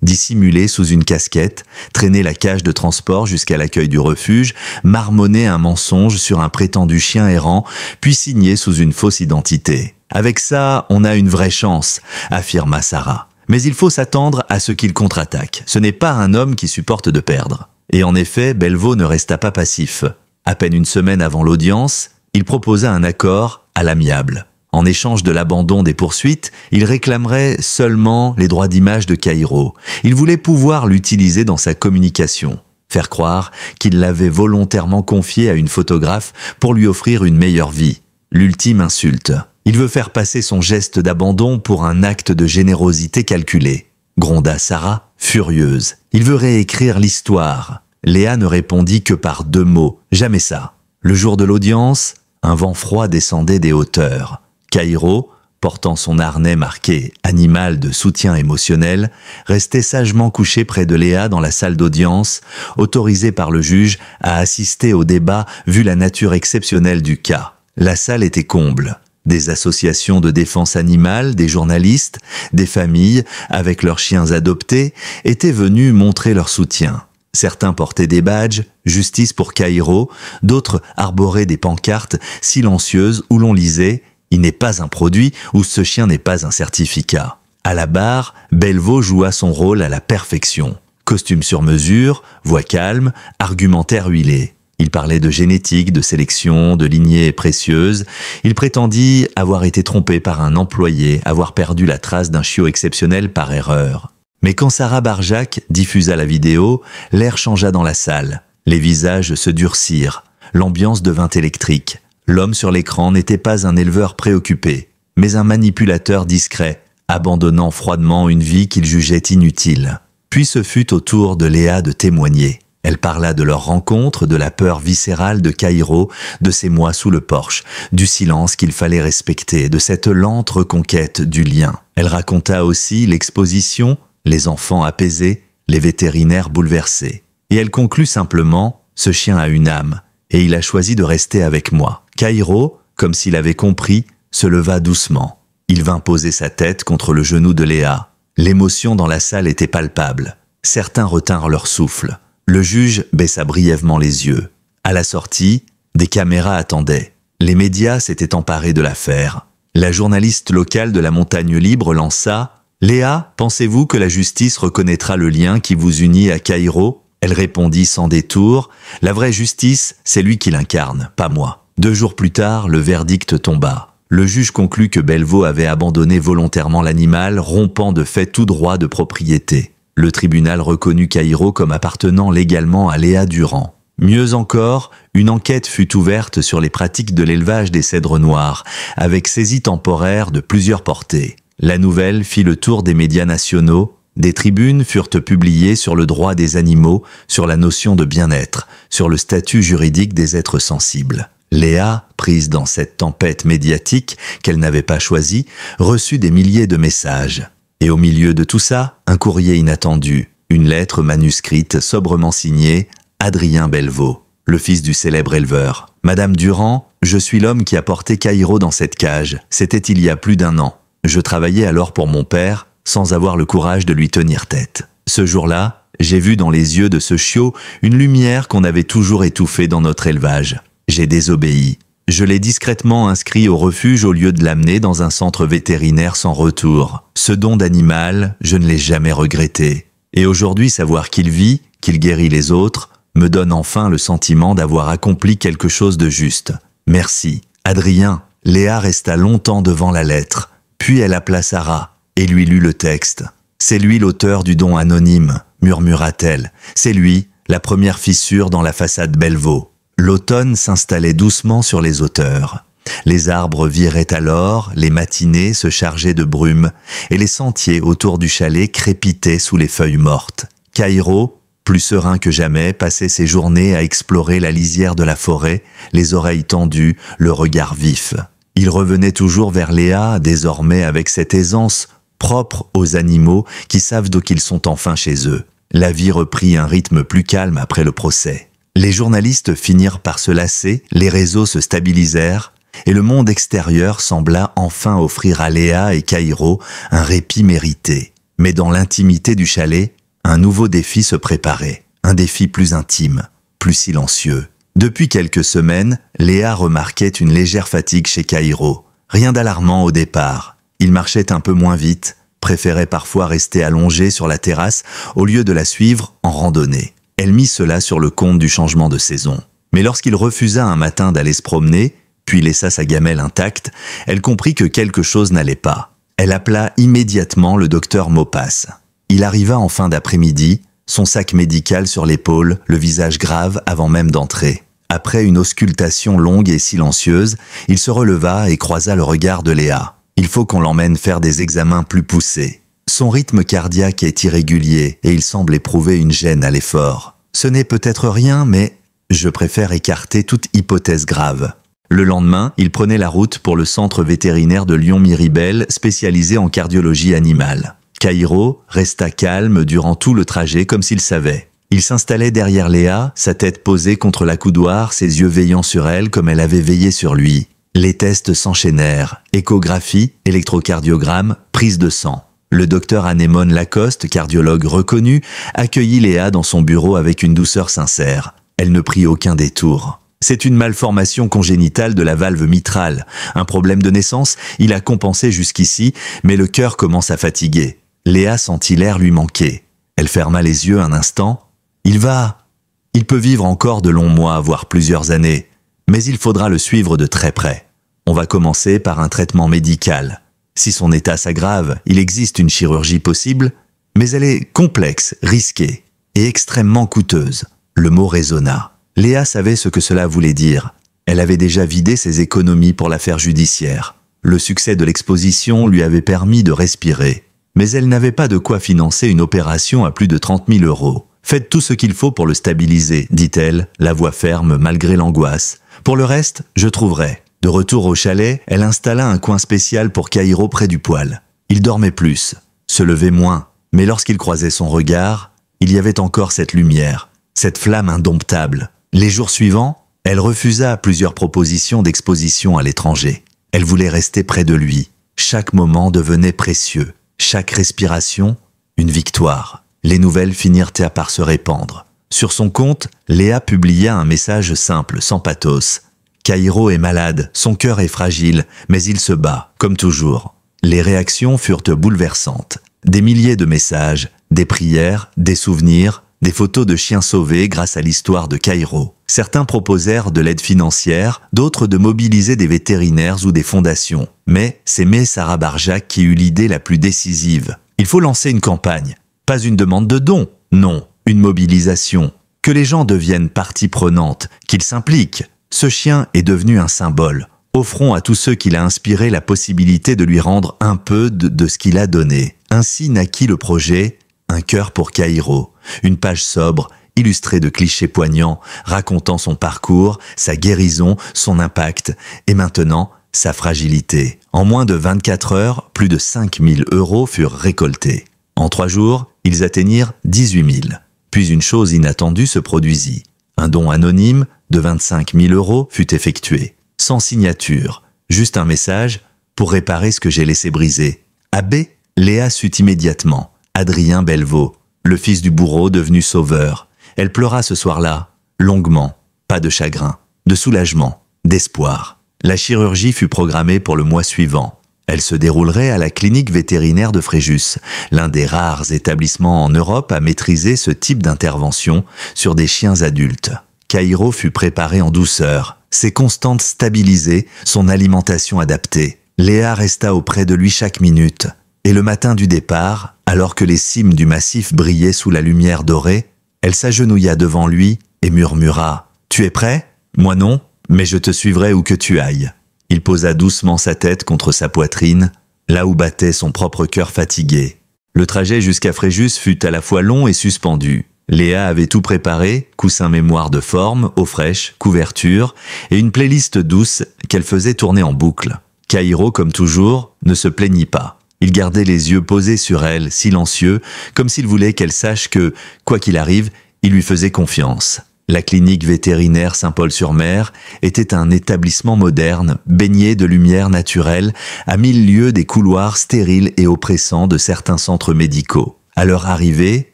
S1: dissimulé sous une casquette, traîner la cage de transport jusqu'à l'accueil du refuge, marmonner un mensonge sur un prétendu chien errant, puis signer sous une fausse identité. « Avec ça, on a une vraie chance », affirma Sarah. « Mais il faut s'attendre à ce qu'il contre-attaque. Ce n'est pas un homme qui supporte de perdre. » Et en effet, Belvaux ne resta pas passif. À peine 1 semaine avant l'audience, il proposa un accord à l'amiable. En échange de l'abandon des poursuites, il réclamerait seulement les droits d'image de Kaïro. Il voulait pouvoir l'utiliser dans sa communication, faire croire qu'il l'avait volontairement confié à une photographe pour lui offrir une meilleure vie. L'ultime insulte. Il veut faire passer son geste d'abandon pour un acte de générosité calculé, gronda Sarah, furieuse. Il veut réécrire l'histoire. Léa ne répondit que par 2 mots. Jamais ça. Le jour de l'audience, un vent froid descendait des hauteurs. Kaïro, portant son harnais marqué « Animal de soutien émotionnel », restait sagement couché près de Léa dans la salle d'audience, autorisé par le juge à assister au débat vu la nature exceptionnelle du cas. La salle était comble. Des associations de défense animale, des journalistes, des familles, avec leurs chiens adoptés, étaient venus montrer leur soutien. Certains portaient des badges, justice pour Kaïro, d'autres arboraient des pancartes silencieuses où l'on lisait « Il n'est pas un produit » ou « Ce chien n'est pas un certificat ». À la barre, Belvaux joua son rôle à la perfection. Costume sur mesure, voix calme, argumentaire huilé. Il parlait de génétique, de sélection, de lignées précieuses. Il prétendit avoir été trompé par un employé, avoir perdu la trace d'un chiot exceptionnel par erreur. Mais quand Sarah Barjac diffusa la vidéo, l'air changea dans la salle. Les visages se durcirent. L'ambiance devint électrique. L'homme sur l'écran n'était pas un éleveur préoccupé, mais un manipulateur discret, abandonnant froidement une vie qu'il jugeait inutile. Puis ce fut au tour de Léa de témoigner. Elle parla de leur rencontre, de la peur viscérale de Caïro, de ces mois sous le porche, du silence qu'il fallait respecter, de cette lente reconquête du lien. Elle raconta aussi l'exposition, les enfants apaisés, les vétérinaires bouleversés. Et elle conclut simplement, ce chien a une âme, et il a choisi de rester avec moi. Caïro, comme s'il avait compris, se leva doucement. Il vint poser sa tête contre le genou de Léa. L'émotion dans la salle était palpable. Certains retinrent leur souffle. Le juge baissa brièvement les yeux. À la sortie, des caméras attendaient. Les médias s'étaient emparés de l'affaire. La journaliste locale de la Montagne Libre lança « Léa, pensez-vous que la justice reconnaîtra le lien qui vous unit à Caïro ?» Elle répondit sans détour « La vraie justice, c'est lui qui l'incarne, pas moi. » 2 jours plus tard, le verdict tomba. Le juge conclut que Belvaux avait abandonné volontairement l'animal, rompant de fait tout droit de propriété. Le tribunal reconnut Caïro comme appartenant légalement à Léa Durand. Mieux encore, une enquête fut ouverte sur les pratiques de l'élevage des cèdres noirs, avec saisie temporaire de plusieurs portées. La nouvelle fit le tour des médias nationaux. Des tribunes furent publiées sur le droit des animaux, sur la notion de bien-être, sur le statut juridique des êtres sensibles. Léa, prise dans cette tempête médiatique qu'elle n'avait pas choisie, reçut des milliers de messages. Et au milieu de tout ça, un courrier inattendu, une lettre manuscrite sobrement signée « Adrien Belvaux, le fils du célèbre éleveur. Madame Durand, je suis l'homme qui a porté Caïro dans cette cage. C'était il y a plus d'1 an. Je travaillais alors pour mon père, sans avoir le courage de lui tenir tête. Ce jour-là, j'ai vu dans les yeux de ce chiot une lumière qu'on avait toujours étouffée dans notre élevage. J'ai désobéi. Je l'ai discrètement inscrit au refuge au lieu de l'amener dans un centre vétérinaire sans retour. Ce don d'animal, je ne l'ai jamais regretté. Et aujourd'hui, savoir qu'il vit, qu'il guérit les autres, me donne enfin le sentiment d'avoir accompli quelque chose de juste. Merci. Adrien. Léa resta longtemps devant la lettre. Puis elle appela Sarah et lui lut le texte. C'est lui l'auteur du don anonyme, murmura-t-elle. C'est lui, la première fissure dans la façade Belvaux. L'automne s'installait doucement sur les hauteurs. Les arbres viraient alors, les matinées se chargeaient de brume, et les sentiers autour du chalet crépitaient sous les feuilles mortes. Caïro, plus serein que jamais, passait ses journées à explorer la lisière de la forêt, les oreilles tendues, le regard vif. Il revenait toujours vers Léa, désormais avec cette aisance propre aux animaux qui savent d'où qu'ils sont enfin chez eux. La vie reprit un rythme plus calme après le procès. Les journalistes finirent par se lasser, les réseaux se stabilisèrent, et le monde extérieur sembla enfin offrir à Léa et Caïro un répit mérité. Mais dans l'intimité du chalet, un nouveau défi se préparait, un défi plus intime, plus silencieux. Depuis quelques semaines, Léa remarquait une légère fatigue chez Caïro. Rien d'alarmant au départ. Il marchait un peu moins vite, préférait parfois rester allongé sur la terrasse au lieu de la suivre en randonnée. Elle mit cela sur le compte du changement de saison. Mais lorsqu'il refusa un matin d'aller se promener, puis laissa sa gamelle intacte, elle comprit que quelque chose n'allait pas. Elle appela immédiatement le docteur Maupas. Il arriva en fin d'après-midi, son sac médical sur l'épaule, le visage grave avant même d'entrer. Après une auscultation longue et silencieuse, il se releva et croisa le regard de Léa. Il faut qu'on l'emmène faire des examens plus poussés. Son rythme cardiaque est irrégulier et il semble éprouver une gêne à l'effort. Ce n'est peut-être rien, mais je préfère écarter toute hypothèse grave. Le lendemain, il prenait la route pour le centre vétérinaire de Lyon-Miribel, spécialisé en cardiologie animale. Caïro resta calme durant tout le trajet comme s'il savait. Il s'installait derrière Léa, sa tête posée contre la coudoir, ses yeux veillant sur elle comme elle avait veillé sur lui. Les tests s'enchaînèrent. Échographie, électrocardiogramme, prise de sang. Le docteur Anémone Lacoste, cardiologue reconnu, accueillit Léa dans son bureau avec une douceur sincère. Elle ne prit aucun détour. C'est une malformation congénitale de la valve mitrale. Un problème de naissance, il a compensé jusqu'ici, mais le cœur commence à fatiguer. Léa sentit l'air lui manquer. Elle ferma les yeux un instant. Il peut vivre encore de longs mois, voire plusieurs années, mais il faudra le suivre de très près. On va commencer par un traitement médical. Si son état s'aggrave, il existe une chirurgie possible, mais elle est complexe, risquée et extrêmement coûteuse. Le mot résonna. Léa savait ce que cela voulait dire. Elle avait déjà vidé ses économies pour l'affaire judiciaire. Le succès de l'exposition lui avait permis de respirer. Mais elle n'avait pas de quoi financer une opération à plus de 30 000 €. Faites tout ce qu'il faut pour le stabiliser, dit-elle, la voix ferme malgré l'angoisse. Pour le reste, je trouverai. De retour au chalet, elle installa un coin spécial pour Kaïro près du poêle. Il dormait plus, se levait moins, mais lorsqu'il croisait son regard, il y avait encore cette lumière, cette flamme indomptable. Les jours suivants, elle refusa plusieurs propositions d'exposition à l'étranger. Elle voulait rester près de lui. Chaque moment devenait précieux, chaque respiration, une victoire. Les nouvelles finirent par se répandre. Sur son compte, Léa publia un message simple, sans pathos. Kaïro est malade, son cœur est fragile, mais il se bat, comme toujours. Les réactions furent bouleversantes. Des milliers de messages, des prières, des souvenirs, des photos de chiens sauvés grâce à l'histoire de Kaïro. Certains proposèrent de l'aide financière, d'autres de mobiliser des vétérinaires ou des fondations. Mais c'est Sarah Barjac qui eut l'idée la plus décisive. Il faut lancer une campagne. Pas une demande de dons, non, une mobilisation. Que les gens deviennent partie prenante, qu'ils s'impliquent. Ce chien est devenu un symbole. Offrons à tous ceux qu'il a inspiré la possibilité de lui rendre un peu de ce qu'il a donné. Ainsi naquit le projet « Un cœur pour Kaïro », une page sobre, illustrée de clichés poignants, racontant son parcours, sa guérison, son impact et maintenant sa fragilité. En moins de 24 heures, plus de 5 000 € furent récoltés. En 3 jours, ils atteignirent 18 000. Puis une chose inattendue se produisit. Un don anonyme de 25 000 € fut effectué. Sans signature, juste un message pour réparer ce que j'ai laissé briser. Abbé, Léa sut immédiatement. Adrien Belvaux, le fils du bourreau devenu sauveur. Elle pleura ce soir-là, longuement. Pas de chagrin, de soulagement, d'espoir. La chirurgie fut programmée pour le mois suivant. Elle se déroulerait à la clinique vétérinaire de Fréjus, l'un des rares établissements en Europe à maîtriser ce type d'intervention sur des chiens adultes. Kaïro fut préparé en douceur, ses constantes stabilisées, son alimentation adaptée. Léa resta auprès de lui chaque minute. Et le matin du départ, alors que les cimes du massif brillaient sous la lumière dorée, elle s'agenouilla devant lui et murmura « Tu es prêt ? Moi non, mais je te suivrai où que tu ailles. » Il posa doucement sa tête contre sa poitrine, là où battait son propre cœur fatigué. Le trajet jusqu'à Fréjus fut à la fois long et suspendu. Léa avait tout préparé, coussin mémoire de forme, eau fraîche, couverture, et une playlist douce qu'elle faisait tourner en boucle. Kaïro, comme toujours, ne se plaignit pas. Il gardait les yeux posés sur elle, silencieux, comme s'il voulait qu'elle sache que, quoi qu'il arrive, il lui faisait confiance. La clinique vétérinaire Saint-Paul-sur-Mer était un établissement moderne, baigné de lumière naturelle, à 1000 lieues des couloirs stériles et oppressants de certains centres médicaux. À leur arrivée,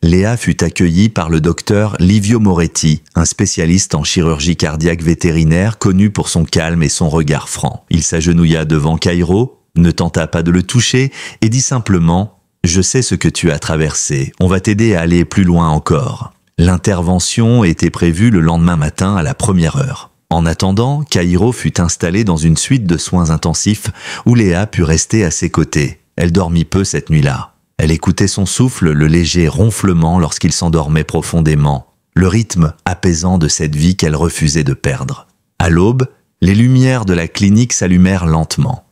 S1: Léa fut accueillie par le docteur Livio Moretti, un spécialiste en chirurgie cardiaque vétérinaire connu pour son calme et son regard franc. Il s'agenouilla devant Kaïro, ne tenta pas de le toucher et dit simplement « Je sais ce que tu as traversé, on va t'aider à aller plus loin encore ». L'intervention était prévue le lendemain matin à la 1re heure. En attendant, Kaïro fut installée dans une suite de soins intensifs où Léa put rester à ses côtés. Elle dormit peu cette nuit-là. Elle écoutait son souffle, le léger ronflement lorsqu'il s'endormait profondément, le rythme apaisant de cette vie qu'elle refusait de perdre. À l'aube, les lumières de la clinique s'allumèrent lentement.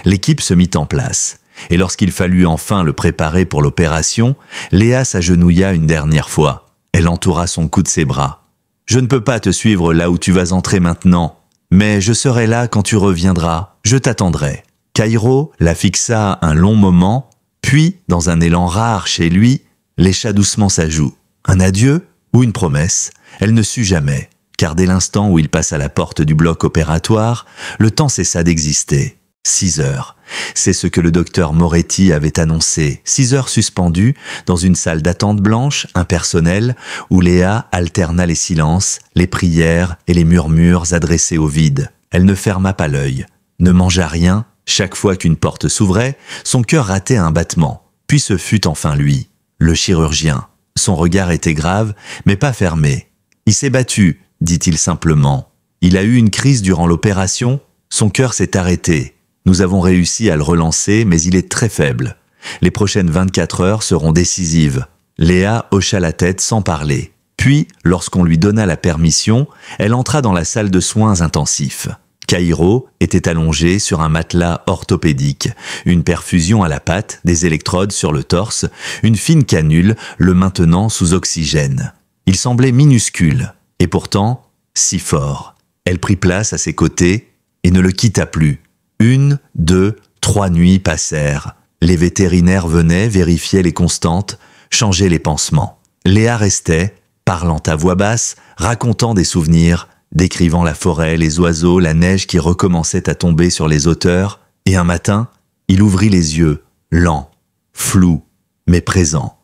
S1: L'équipe se mit en place, et lorsqu'il fallut enfin le préparer pour l'opération, Léa s'agenouilla une dernière fois. Elle entoura son cou de ses bras. « Je ne peux pas te suivre là où tu vas entrer maintenant, mais je serai là quand tu reviendras, je t'attendrai. » Kaïro la fixa un long moment, puis, dans un élan rare chez lui, lécha doucement sa joue. Un adieu ou une promesse, elle ne sut jamais, car dès l'instant où il passa la porte du bloc opératoire, le temps cessa d'exister. 6 heures. C'est ce que le docteur Moretti avait annoncé. 6 heures suspendues dans une salle d'attente blanche, impersonnelle, où Léa alterna les silences, les prières et les murmures adressés au vide. Elle ne ferma pas l'œil, ne mangea rien. Chaque fois qu'une porte s'ouvrait, son cœur ratait un battement. Puis ce fut enfin lui, le chirurgien. Son regard était grave, mais pas fermé. « Il s'est battu », dit-il simplement. « Il a eu une crise durant l'opération, son cœur s'est arrêté. Nous avons réussi à le relancer, mais il est très faible. Les prochaines 24 heures seront décisives. » Léa hocha la tête sans parler. Puis, lorsqu'on lui donna la permission, elle entra dans la salle de soins intensifs. Kaïro était allongé sur un matelas orthopédique, une perfusion à la patte, des électrodes sur le torse, une fine canule le maintenant sous oxygène. Il semblait minuscule, et pourtant si fort. Elle prit place à ses côtés et ne le quitta plus. 1, 2, 3 nuits passèrent. Les vétérinaires venaient, vérifier les constantes, changer les pansements. Léa restait, parlant à voix basse, racontant des souvenirs, décrivant la forêt, les oiseaux, la neige qui recommençait à tomber sur les hauteurs, et un matin, il ouvrit les yeux, lent, flou, mais présent.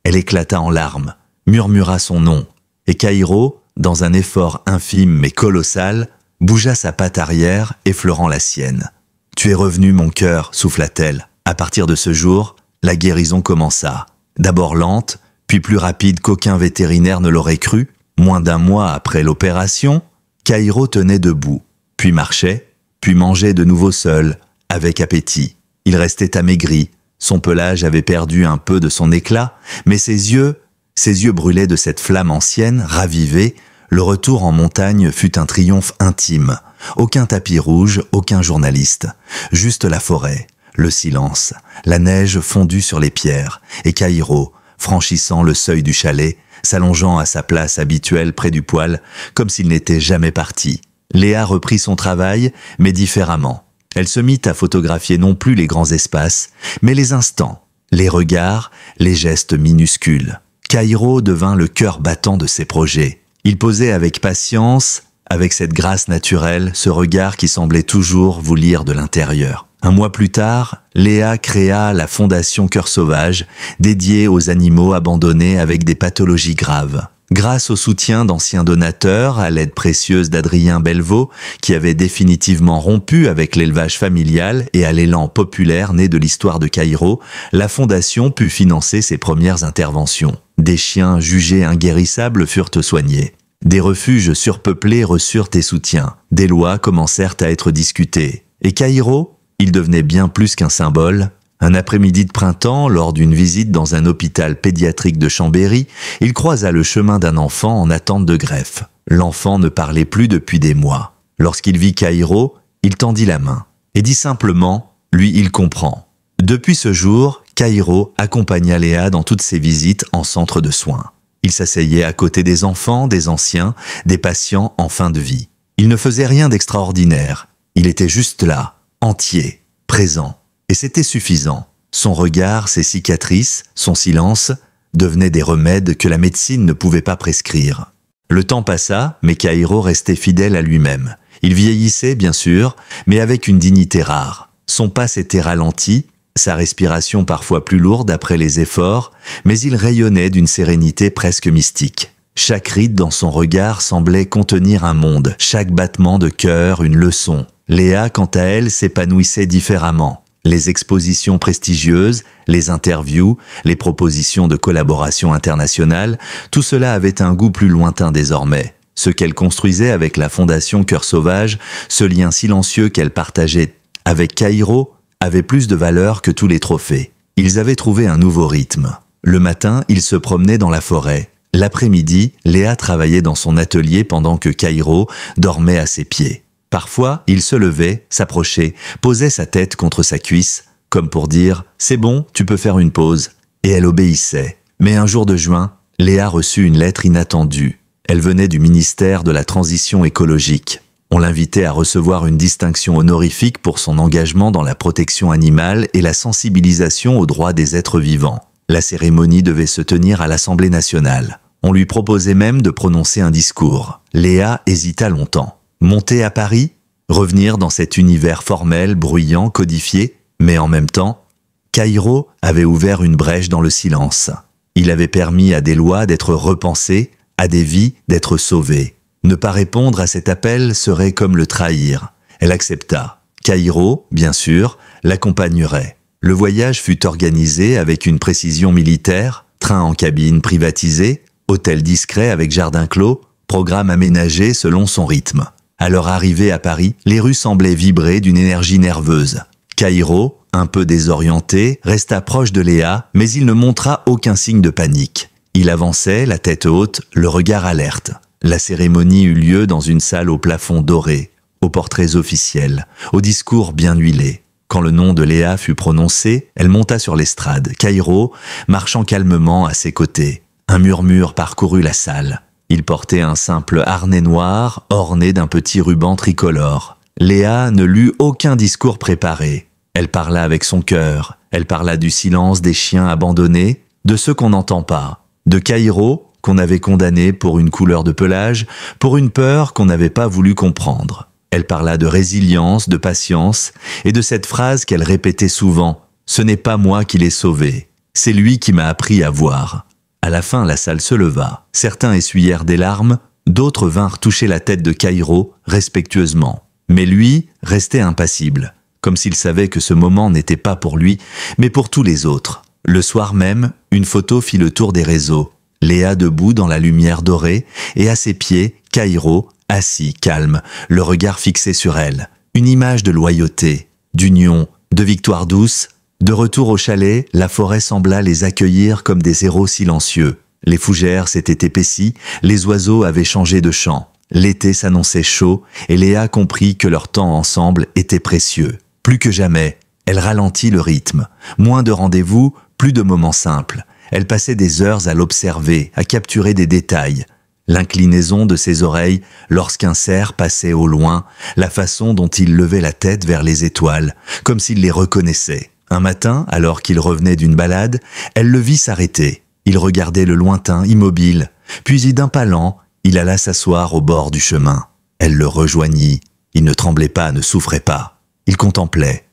S1: Elle éclata en larmes, murmura son nom, et Caïro, dans un effort infime mais colossal, bougea sa patte arrière, effleurant la sienne. « Tu es revenu, mon cœur », souffla-t-elle. À partir de ce jour, la guérison commença. D'abord lente, puis plus rapide qu'aucun vétérinaire ne l'aurait cru. Moins d'un mois après l'opération, Caïro tenait debout, puis marchait, puis mangeait de nouveau seul, avec appétit. Il restait amaigri, son pelage avait perdu un peu de son éclat, mais ses yeux brûlaient de cette flamme ancienne, ravivée. Le retour en montagne fut un triomphe intime. Aucun tapis rouge, aucun journaliste. Juste la forêt, le silence, la neige fondue sur les pierres, et Caïro, franchissant le seuil du chalet, s'allongeant à sa place habituelle près du poêle, comme s'il n'était jamais parti. Léa reprit son travail, mais différemment. Elle se mit à photographier non plus les grands espaces, mais les instants, les regards, les gestes minuscules. Caïro devint le cœur battant de ses projets. Il posait avec patience, avec cette grâce naturelle, ce regard qui semblait toujours vous lire de l'intérieur. Un mois plus tard, Léa créa la Fondation Cœur Sauvage, dédiée aux animaux abandonnés avec des pathologies graves. Grâce au soutien d'anciens donateurs, à l'aide précieuse d'Adrien Belvaux, qui avait définitivement rompu avec l'élevage familial, et à l'élan populaire né de l'histoire de Caïro, la Fondation put financer ses premières interventions. Des chiens jugés inguérissables furent soignés. Des refuges surpeuplés reçurent des soutiens. Des lois commencèrent à être discutées. Et Caïro, il devenait bien plus qu'un symbole. Un après-midi de printemps, lors d'une visite dans un hôpital pédiatrique de Chambéry, il croisa le chemin d'un enfant en attente de greffe. L'enfant ne parlait plus depuis des mois. Lorsqu'il vit Caïro, il tendit la main et dit simplement « Lui, il comprend ». Depuis ce jour, Caïro accompagna Léa dans toutes ses visites en centre de soins. Il s'asseyait à côté des enfants, des anciens, des patients en fin de vie. Il ne faisait rien d'extraordinaire. Il était juste là, entier, présent. Et c'était suffisant. Son regard, ses cicatrices, son silence devenaient des remèdes que la médecine ne pouvait pas prescrire. Le temps passa, mais Caïro restait fidèle à lui-même. Il vieillissait, bien sûr, mais avec une dignité rare. Son pas s'était ralenti, sa respiration parfois plus lourde après les efforts, mais il rayonnait d'une sérénité presque mystique. Chaque ride dans son regard semblait contenir un monde, chaque battement de cœur une leçon. Léa, quant à elle, s'épanouissait différemment. Les expositions prestigieuses, les interviews, les propositions de collaboration internationale, tout cela avait un goût plus lointain désormais. Ce qu'elle construisait avec la Fondation Cœur Sauvage, ce lien silencieux qu'elle partageait avec Caïro, avait plus de valeur que tous les trophées. Ils avaient trouvé un nouveau rythme. Le matin, ils se promenaient dans la forêt. L'après-midi, Léa travaillait dans son atelier pendant que Caïro dormait à ses pieds. Parfois, il se levait, s'approchait, posait sa tête contre sa cuisse, comme pour dire « C'est bon, tu peux faire une pause ». Et elle obéissait. Mais un jour de juin, Léa reçut une lettre inattendue. Elle venait du ministère de la Transition écologique. On l'invitait à recevoir une distinction honorifique pour son engagement dans la protection animale et la sensibilisation aux droits des êtres vivants. La cérémonie devait se tenir à l'Assemblée nationale. On lui proposait même de prononcer un discours. Léa hésita longtemps. Monter à Paris, revenir dans cet univers formel, bruyant, codifié, mais en même temps, Caïro avait ouvert une brèche dans le silence. Il avait permis à des lois d'être repensées, à des vies d'être sauvées. Ne pas répondre à cet appel serait comme le trahir. Elle accepta. Caïro, bien sûr, l'accompagnerait. Le voyage fut organisé avec une précision militaire, train en cabine privatisé, hôtel discret avec jardin clos, programme aménagé selon son rythme. À leur arrivée à Paris, les rues semblaient vibrer d'une énergie nerveuse. Caïro, un peu désorienté, resta proche de Léa, mais il ne montra aucun signe de panique. Il avançait, la tête haute, le regard alerte. La cérémonie eut lieu dans une salle au plafond doré, aux portraits officiels, aux discours bien huilés. Quand le nom de Léa fut prononcé, elle monta sur l'estrade, Caïro marchant calmement à ses côtés. Un murmure parcourut la salle. Il portait un simple harnais noir orné d'un petit ruban tricolore. Léa ne lut aucun discours préparé. Elle parla avec son cœur. Elle parla du silence des chiens abandonnés, de ceux qu'on n'entend pas, de Caïro qu'on avait condamné pour une couleur de pelage, pour une peur qu'on n'avait pas voulu comprendre. Elle parla de résilience, de patience et de cette phrase qu'elle répétait souvent « Ce n'est pas moi qui l'ai sauvé, c'est lui qui m'a appris à voir ». À la fin, la salle se leva. Certains essuyèrent des larmes, d'autres vinrent toucher la tête de Caïro respectueusement. Mais lui restait impassible, comme s'il savait que ce moment n'était pas pour lui, mais pour tous les autres. Le soir même, une photo fit le tour des réseaux. Léa debout dans la lumière dorée, et à ses pieds, Caïro, assis, calme, le regard fixé sur elle. Une image de loyauté, d'union, de victoire douce. De retour au chalet, la forêt sembla les accueillir comme des héros silencieux. Les fougères s'étaient épaissies, les oiseaux avaient changé de chant. L'été s'annonçait chaud, et Léa comprit que leur temps ensemble était précieux. Plus que jamais, elle ralentit le rythme. Moins de rendez-vous, plus de moments simples. Elle passait des heures à l'observer, à capturer des détails. L'inclinaison de ses oreilles lorsqu'un cerf passait au loin, la façon dont il levait la tête vers les étoiles, comme s'il les reconnaissait. Un matin, alors qu'il revenait d'une balade, elle le vit s'arrêter. Il regardait le lointain, immobile. Puis d'un pas lent, il alla s'asseoir au bord du chemin. Elle le rejoignit. Il ne tremblait pas, ne souffrait pas. Il contemplait,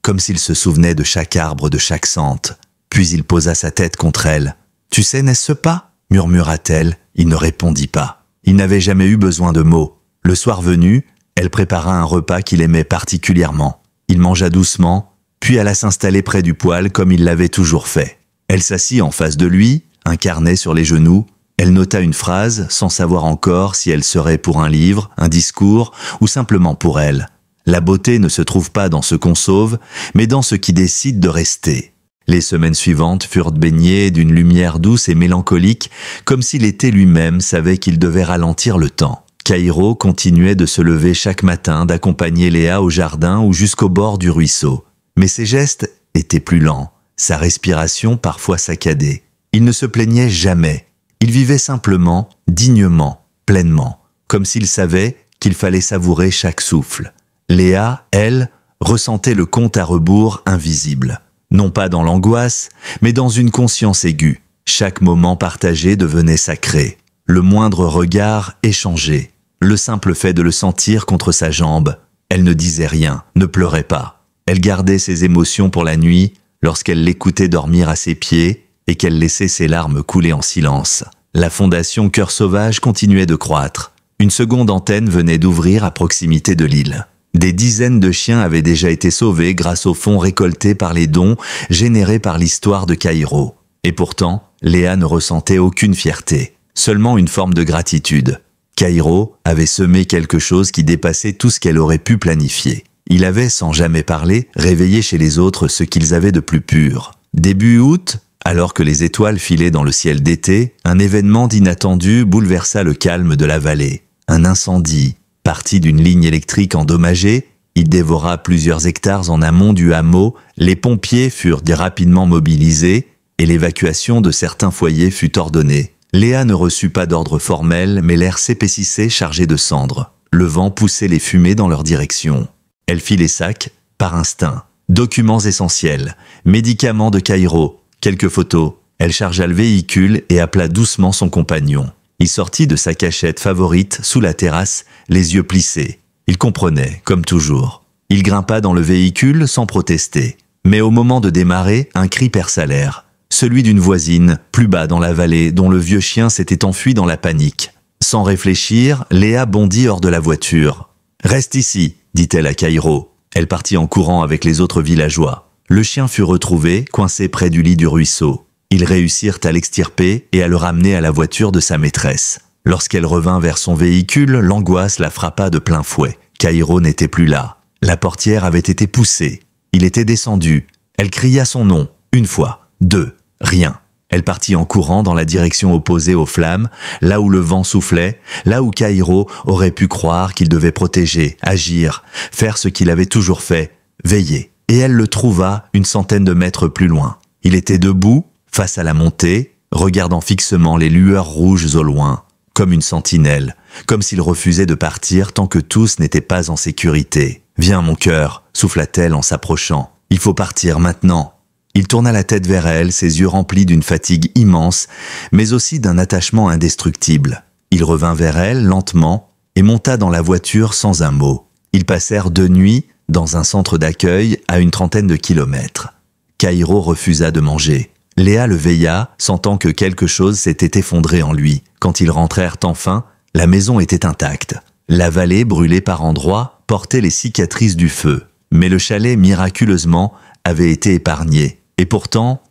S1: comme s'il se souvenait de chaque arbre, de chaque sente. Puis il posa sa tête contre elle. « Tu sais, n'est-ce pas ?» murmura-t-elle. Il ne répondit pas. Il n'avait jamais eu besoin de mots. Le soir venu, elle prépara un repas qu'il aimait particulièrement. Il mangea doucement, puis alla s'installer près du poêle comme il l'avait toujours fait. Elle s'assit en face de lui, un carnet sur les genoux. Elle nota une phrase sans savoir encore si elle serait pour un livre, un discours ou simplement pour elle. La beauté ne se trouve pas dans ce qu'on sauve, mais dans ce qui décide de rester. Les semaines suivantes furent baignées d'une lumière douce et mélancolique, comme si l'été lui-même savait qu'il devait ralentir le temps. Caïro continuait de se lever chaque matin, d'accompagner Léa au jardin ou jusqu'au bord du ruisseau. Mais ses gestes étaient plus lents, sa respiration parfois saccadée. Il ne se plaignait jamais. Il vivait simplement, dignement, pleinement, comme s'il savait qu'il fallait savourer chaque souffle. Léa, elle, ressentait le compte à rebours invisible. Non pas dans l'angoisse, mais dans une conscience aiguë. Chaque moment partagé devenait sacré. Le moindre regard échangé. Le simple fait de le sentir contre sa jambe. Elle ne disait rien, ne pleurait pas. Elle gardait ses émotions pour la nuit, lorsqu'elle l'écoutait dormir à ses pieds et qu'elle laissait ses larmes couler en silence. La fondation Cœur Sauvage continuait de croître. Une seconde antenne venait d'ouvrir à proximité de l'île. Des dizaines de chiens avaient déjà été sauvés grâce aux fonds récoltés par les dons générés par l'histoire de Caïro. Et pourtant, Léa ne ressentait aucune fierté, seulement une forme de gratitude. Caïro avait semé quelque chose qui dépassait tout ce qu'elle aurait pu planifier. Il avait, sans jamais parler, réveillé chez les autres ce qu'ils avaient de plus pur. Début août, alors que les étoiles filaient dans le ciel d'été, un événement d'inattendu bouleversa le calme de la vallée. Un incendie, parti d'une ligne électrique endommagée, il dévora plusieurs hectares en amont du hameau, les pompiers furent rapidement mobilisés et l'évacuation de certains foyers fut ordonnée. Léa ne reçut pas d'ordre formel, mais l'air s'épaississait chargé de cendres. Le vent poussait les fumées dans leur direction. Elle fit les sacs, par instinct. Documents essentiels, médicaments de Caïro, quelques photos. Elle chargea le véhicule et appela doucement son compagnon. Il sortit de sa cachette favorite sous la terrasse, les yeux plissés. Il comprenait, comme toujours. Il grimpa dans le véhicule sans protester. Mais au moment de démarrer, un cri perça l'air. Celui d'une voisine, plus bas dans la vallée, dont le vieux chien s'était enfui dans la panique. Sans réfléchir, Léa bondit hors de la voiture. « Reste ici », dit-elle à Caïro. Elle partit en courant avec les autres villageois. Le chien fut retrouvé, coincé près du lit du ruisseau. Ils réussirent à l'extirper et à le ramener à la voiture de sa maîtresse. Lorsqu'elle revint vers son véhicule, l'angoisse la frappa de plein fouet. Caïro n'était plus là. La portière avait été poussée. Il était descendu. Elle cria son nom, une fois, deux, rien. Elle partit en courant dans la direction opposée aux flammes, là où le vent soufflait, là où Caïro aurait pu croire qu'il devait protéger, agir, faire ce qu'il avait toujours fait, veiller. Et elle le trouva une centaine de mètres plus loin. Il était debout, face à la montée, regardant fixement les lueurs rouges au loin, comme une sentinelle, comme s'il refusait de partir tant que tous n'étaient pas en sécurité. « Viens, mon cœur » souffla-t-elle en s'approchant. « Il faut partir maintenant. » Il tourna la tête vers elle, ses yeux remplis d'une fatigue immense, mais aussi d'un attachement indestructible. Il revint vers elle lentement et monta dans la voiture sans un mot. Ils passèrent 2 nuits dans un centre d'accueil à une 30aine de kilomètres. Kaïro refusa de manger. Léa le veilla, sentant que quelque chose s'était effondré en lui. Quand ils rentrèrent enfin, la maison était intacte. La vallée, brûlée par endroits, portait les cicatrices du feu. Mais le chalet, miraculeusement, avait été épargné. Et pourtant,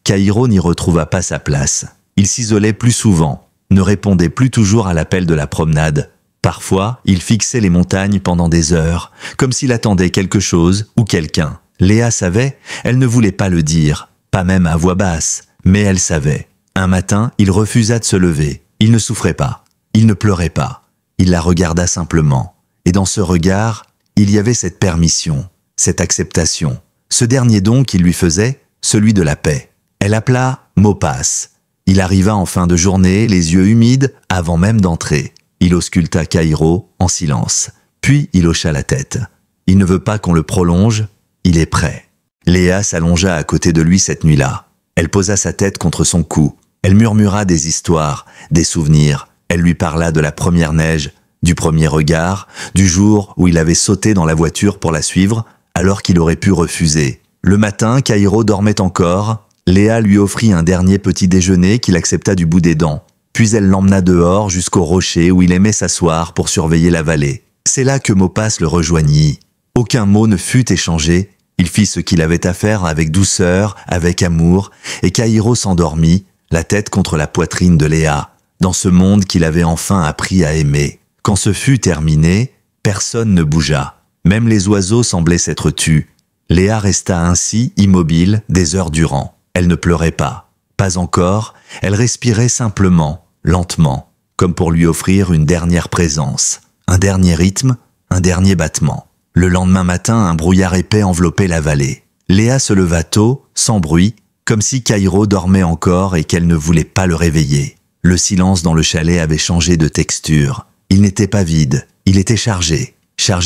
S1: Kaïro n'y retrouva pas sa place. Il s'isolait plus souvent, ne répondait plus toujours à l'appel de la promenade. Parfois, il fixait les montagnes pendant des heures, comme s'il attendait quelque chose ou quelqu'un. Léa savait, elle ne voulait pas le dire, pas même à voix basse, mais elle savait. Un matin, il refusa de se lever. Il ne souffrait pas, il ne pleurait pas. Il la regarda simplement. Et dans ce regard, il y avait cette permission, cette acceptation. Ce dernier don qu'il lui faisait, celui de la paix. Elle appela Maupas. Il arriva en fin de journée, les yeux humides, avant même d'entrer. Il ausculta Kaïro en silence. Puis il hocha la tête. Il ne veut pas qu'on le prolonge, il est prêt. Léa s'allongea à côté de lui cette nuit-là. Elle posa sa tête contre son cou. Elle murmura des histoires, des souvenirs. Elle lui parla de la première neige, du premier regard, du jour où il avait sauté dans la voiture pour la suivre, alors qu'il aurait pu refuser. Le matin, Kaïro dormait encore. Léa lui offrit un dernier petit déjeuner qu'il accepta du bout des dents. Puis elle l'emmena dehors jusqu'au rocher où il aimait s'asseoir pour surveiller la vallée. C'est là que Maupas le rejoignit. Aucun mot ne fut échangé. Il fit ce qu'il avait à faire avec douceur, avec amour, et Kaïro s'endormit, la tête contre la poitrine de Léa, dans ce monde qu'il avait enfin appris à aimer. Quand ce fut terminé, personne ne bougea. Même les oiseaux semblaient s'être tus. Léa resta ainsi immobile des heures durant. Elle ne pleurait pas. Pas encore, elle respirait simplement, lentement, comme pour lui offrir une dernière présence, un dernier rythme, un dernier battement. Le lendemain matin, un brouillard épais enveloppait la vallée. Léa se leva tôt, sans bruit, comme si Kaïro dormait encore et qu'elle ne voulait pas le réveiller. Le silence dans le chalet avait changé de texture. Il n'était pas vide, il était chargé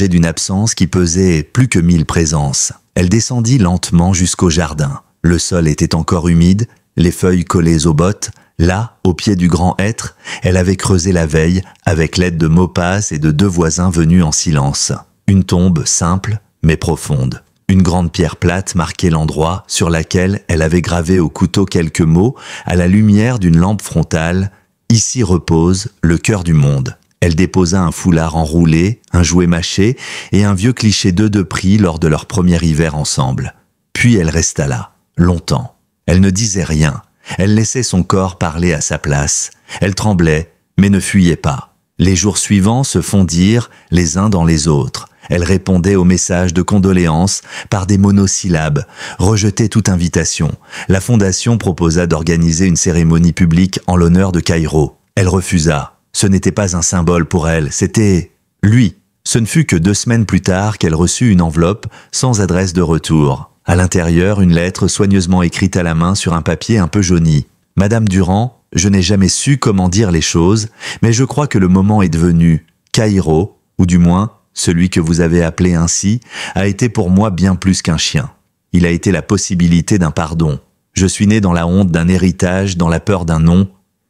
S1: d'une absence qui pesait plus que 1000 présences. Elle descendit lentement jusqu'au jardin. Le sol était encore humide, les feuilles collées aux bottes. Là, au pied du grand hêtre, elle avait creusé la veille avec l'aide de Maupas et de 2 voisins venus en silence. Une tombe simple, mais profonde. Une grande pierre plate marquait l'endroit sur laquelle elle avait gravé au couteau quelques mots à la lumière d'une lampe frontale. Ici repose le cœur du monde. Elle déposa un foulard enroulé, un jouet mâché et un vieux cliché d'œufs de prix lors de leur premier hiver ensemble. Puis elle resta là, longtemps. Elle ne disait rien. Elle laissait son corps parler à sa place. Elle tremblait, mais ne fuyait pas. Les jours suivants se fondirent les uns dans les autres. Elle répondait aux messages de condoléances par des monosyllabes, rejetait toute invitation. La fondation proposa d'organiser une cérémonie publique en l'honneur de Kaïro. Elle refusa. Ce n'était pas un symbole pour elle, c'était lui. Ce ne fut que 2 semaines plus tard qu'elle reçut une enveloppe sans adresse de retour. À l'intérieur, une lettre soigneusement écrite à la main sur un papier un peu jauni. « Madame Durand, je n'ai jamais su comment dire les choses, mais je crois que le moment est venu. Kaïro, ou du moins, celui que vous avez appelé ainsi, a été pour moi bien plus qu'un chien. Il a été la possibilité d'un pardon. Je suis né dans la honte d'un héritage, dans la peur d'un nom.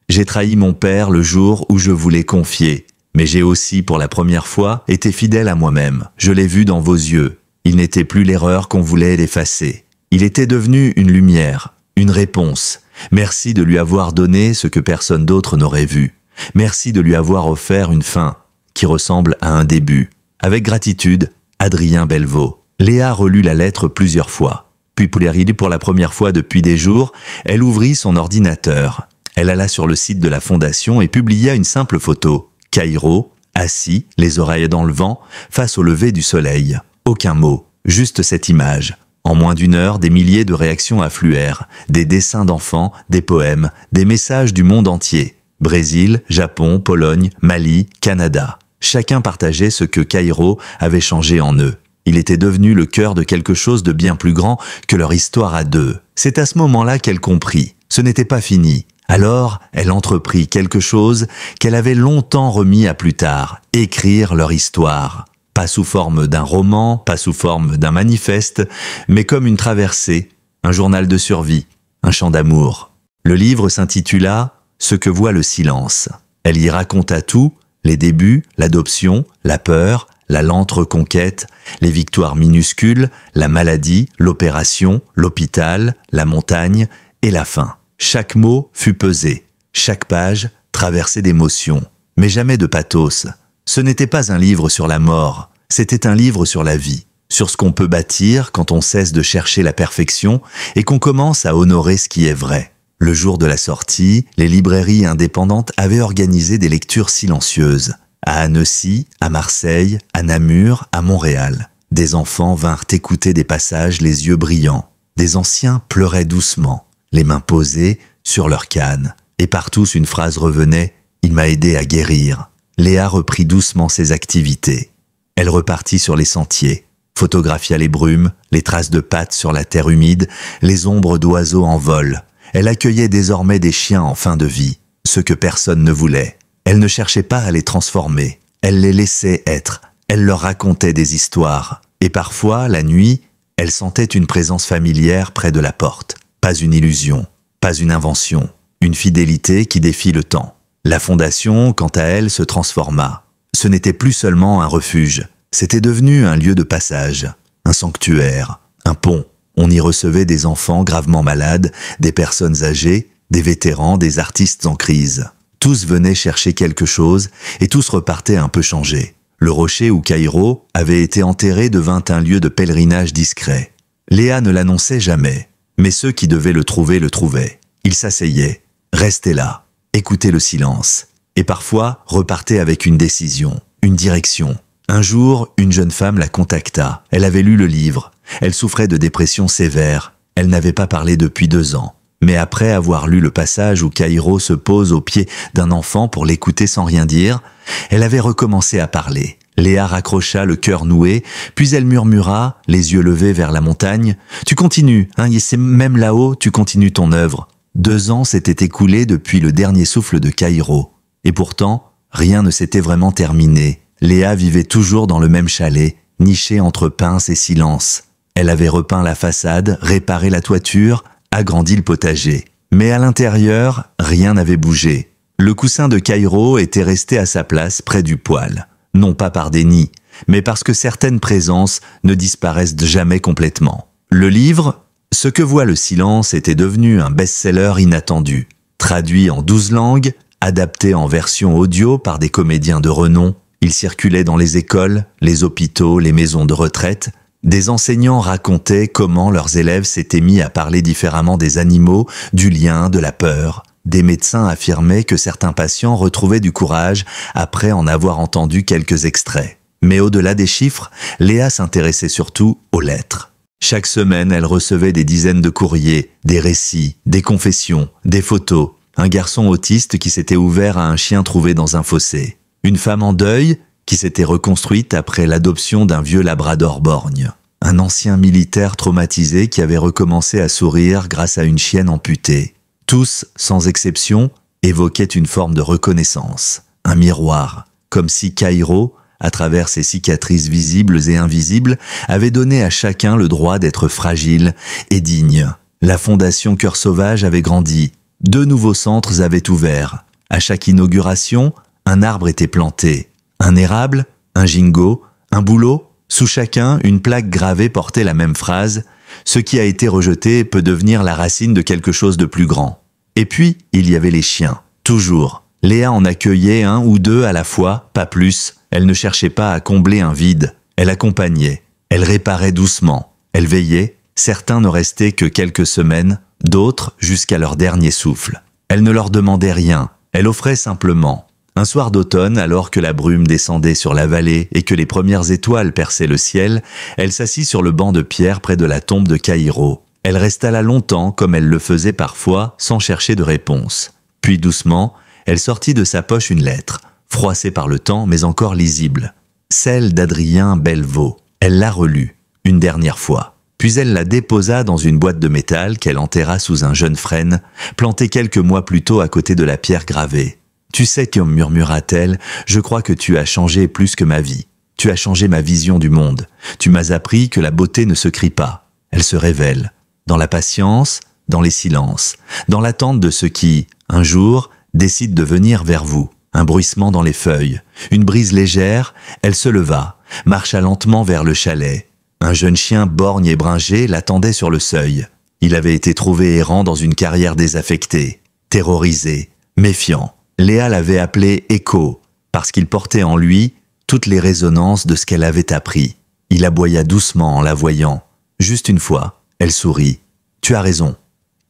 S1: J'ai trahi mon père le jour où je vous l'ai confié. Mais j'ai aussi, pour la première fois, été fidèle à moi-même. Je l'ai vu dans vos yeux. Il n'était plus l'erreur qu'on voulait l'effacer. Il était devenu une lumière, une réponse. Merci de lui avoir donné ce que personne d'autre n'aurait vu. Merci de lui avoir offert une fin qui ressemble à un début. Avec gratitude, Adrien Belvaux. Léa relut la lettre plusieurs fois. Puis pour la première fois depuis des jours, elle ouvrit son ordinateur. Elle alla sur le site de la fondation et publia une simple photo. Kaïro, assis, les oreilles dans le vent, face au lever du soleil. Aucun mot, juste cette image. En moins d'1 heure, des milliers de réactions affluèrent. Des dessins d'enfants, des poèmes, des messages du monde entier. Brésil, Japon, Pologne, Mali, Canada. Chacun partageait ce que Kaïro avait changé en eux. Il était devenu le cœur de quelque chose de bien plus grand que leur histoire à 2. C'est à ce moment-là qu'elle comprit. Ce n'était pas fini. Alors, elle entreprit quelque chose qu'elle avait longtemps remis à plus tard, écrire leur histoire. Pas sous forme d'un roman, pas sous forme d'un manifeste, mais comme une traversée, un journal de survie, un chant d'amour. Le livre s'intitula « Ce que voit le silence ». Elle y raconta tout, les débuts, l'adoption, la peur, la lente reconquête, les victoires minuscules, la maladie, l'opération, l'hôpital, la montagne et la fin. Chaque mot fut pesé, chaque page traversée d'émotions, mais jamais de pathos. Ce n'était pas un livre sur la mort, c'était un livre sur la vie, sur ce qu'on peut bâtir quand on cesse de chercher la perfection et qu'on commence à honorer ce qui est vrai. Le jour de la sortie, les librairies indépendantes avaient organisé des lectures silencieuses. À Annecy, à Marseille, à Namur, à Montréal. Des enfants vinrent écouter des passages les yeux brillants. Des anciens pleuraient doucement, les mains posées sur leurs cannes. Et par tous une phrase revenait « Il m'a aidé à guérir ». Léa reprit doucement ses activités. Elle repartit sur les sentiers, photographia les brumes, les traces de pattes sur la terre humide, les ombres d'oiseaux en vol. Elle accueillait désormais des chiens en fin de vie, ce que personne ne voulait. Elle ne cherchait pas à les transformer, elle les laissait être, elle leur racontait des histoires. Et parfois, la nuit, elle sentait une présence familière près de la porte. Pas une illusion, pas une invention, une fidélité qui défie le temps. La fondation, quant à elle, se transforma. Ce n'était plus seulement un refuge, c'était devenu un lieu de passage, un sanctuaire, un pont. On y recevait des enfants gravement malades, des personnes âgées, des vétérans, des artistes en crise. Tous venaient chercher quelque chose et tous repartaient un peu changés. Le rocher où Caïro avait été enterré devint un lieu de pèlerinage discret. Léa ne l'annonçait jamais, mais ceux qui devaient le trouvaient. Ils s'asseyaient, restaient là, écoutaient le silence, et parfois repartaient avec une décision, une direction. Un jour, une jeune femme la contacta. Elle avait lu le livre. Elle souffrait de dépression sévère. Elle n'avait pas parlé depuis 2 ans. Mais après avoir lu le passage où Caïro se pose au pied d'un enfant pour l'écouter sans rien dire, elle avait recommencé à parler. Léa raccrocha le cœur noué, puis elle murmura, les yeux levés vers la montagne, « Tu continues, hein, et c'est même là-haut, tu continues ton œuvre. » 2 ans s'étaient écoulés depuis le dernier souffle de Caïro. Et pourtant, rien ne s'était vraiment terminé. Léa vivait toujours dans le même chalet, niché entre pince et silence. Elle avait repeint la façade, réparé la toiture, agrandi le potager. Mais à l'intérieur, rien n'avait bougé. Le coussin de Caïro était resté à sa place près du poêle. Non pas par déni, mais parce que certaines présences ne disparaissent jamais complètement. Le livre, Ce que voit le silence, était devenu un best-seller inattendu. Traduit en 12 langues, adapté en version audio par des comédiens de renom, il circulait dans les écoles, les hôpitaux, les maisons de retraite. Des enseignants racontaient comment leurs élèves s'étaient mis à parler différemment des animaux, du lien, de la peur. Des médecins affirmaient que certains patients retrouvaient du courage après en avoir entendu quelques extraits. Mais au-delà des chiffres, Léa s'intéressait surtout aux lettres. Chaque semaine, elle recevait des dizaines de courriers, des récits, des confessions, des photos. Un garçon autiste qui s'était ouvert à un chien trouvé dans un fossé. Une femme en deuil qui s'était reconstruite après l'adoption d'un vieux labrador borgne. Un ancien militaire traumatisé qui avait recommencé à sourire grâce à une chienne amputée. Tous, sans exception, évoquaient une forme de reconnaissance, un miroir, comme si Caïro, à travers ses cicatrices visibles et invisibles, avait donné à chacun le droit d'être fragile et digne. La fondation Cœur Sauvage avait grandi. 2 nouveaux centres avaient ouvert. À chaque inauguration, un arbre était planté. Un érable, un ginkgo, un bouleau, sous chacun, une plaque gravée portait la même phrase « Ce qui a été rejeté peut devenir la racine de quelque chose de plus grand ». Et puis, il y avait les chiens, toujours. Léa en accueillait 1 ou 2 à la fois, pas plus. Elle ne cherchait pas à combler un vide. Elle accompagnait. Elle réparait doucement. Elle veillait. Certains ne restaient que quelques semaines, d'autres jusqu'à leur dernier souffle. Elle ne leur demandait rien. Elle offrait simplement. Un soir d'automne, alors que la brume descendait sur la vallée et que les premières étoiles perçaient le ciel, elle s'assit sur le banc de pierre près de la tombe de Caïro. Elle resta là longtemps, comme elle le faisait parfois, sans chercher de réponse. Puis doucement, elle sortit de sa poche une lettre, froissée par le temps mais encore lisible. Celle d'Adrien Belvaux. Elle l'a relue, une dernière fois. Puis elle la déposa dans une boîte de métal qu'elle enterra sous un jeune frêne, planté quelques mois plus tôt à côté de la pierre gravée. « Tu sais, Tom, murmura-t-elle, je crois que tu as changé plus que ma vie. Tu as changé ma vision du monde. Tu m'as appris que la beauté ne se crie pas. Elle se révèle. Dans la patience, dans les silences, dans l'attente de ce qui, un jour, décide de venir vers vous. Un bruissement dans les feuilles, une brise légère, elle se leva, marcha lentement vers le chalet. Un jeune chien borgne et bringé l'attendait sur le seuil. Il avait été trouvé errant dans une carrière désaffectée, terrorisé, méfiant. Léa l'avait appelé Echo, parce qu'il portait en lui toutes les résonances de ce qu'elle avait appris. Il aboya doucement en la voyant. Juste une fois, elle sourit. « Tu as raison.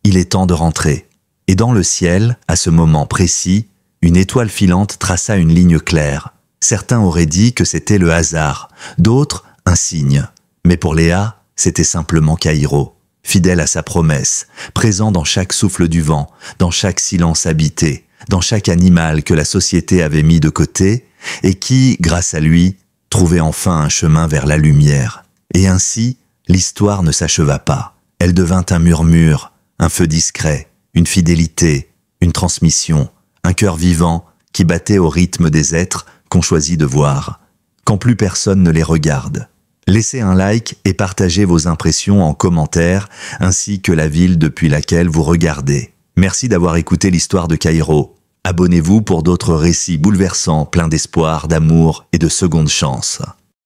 S1: Il est temps de rentrer. » Et dans le ciel, à ce moment précis, une étoile filante traça une ligne claire. Certains auraient dit que c'était le hasard, d'autres un signe. Mais pour Léa, c'était simplement Caïro, fidèle à sa promesse, présent dans chaque souffle du vent, dans chaque silence habité, dans chaque animal que la société avait mis de côté et qui, grâce à lui, trouvait enfin un chemin vers la lumière. Et ainsi, l'histoire ne s'acheva pas. Elle devint un murmure, un feu discret, une fidélité, une transmission, un cœur vivant qui battait au rythme des êtres qu'on choisit de voir, quand plus personne ne les regarde. Laissez un like et partagez vos impressions en commentaire, ainsi que la ville depuis laquelle vous regardez. Merci d'avoir écouté l'histoire de Caïro. Abonnez-vous pour d'autres récits bouleversants, pleins d'espoir, d'amour et de seconde chance.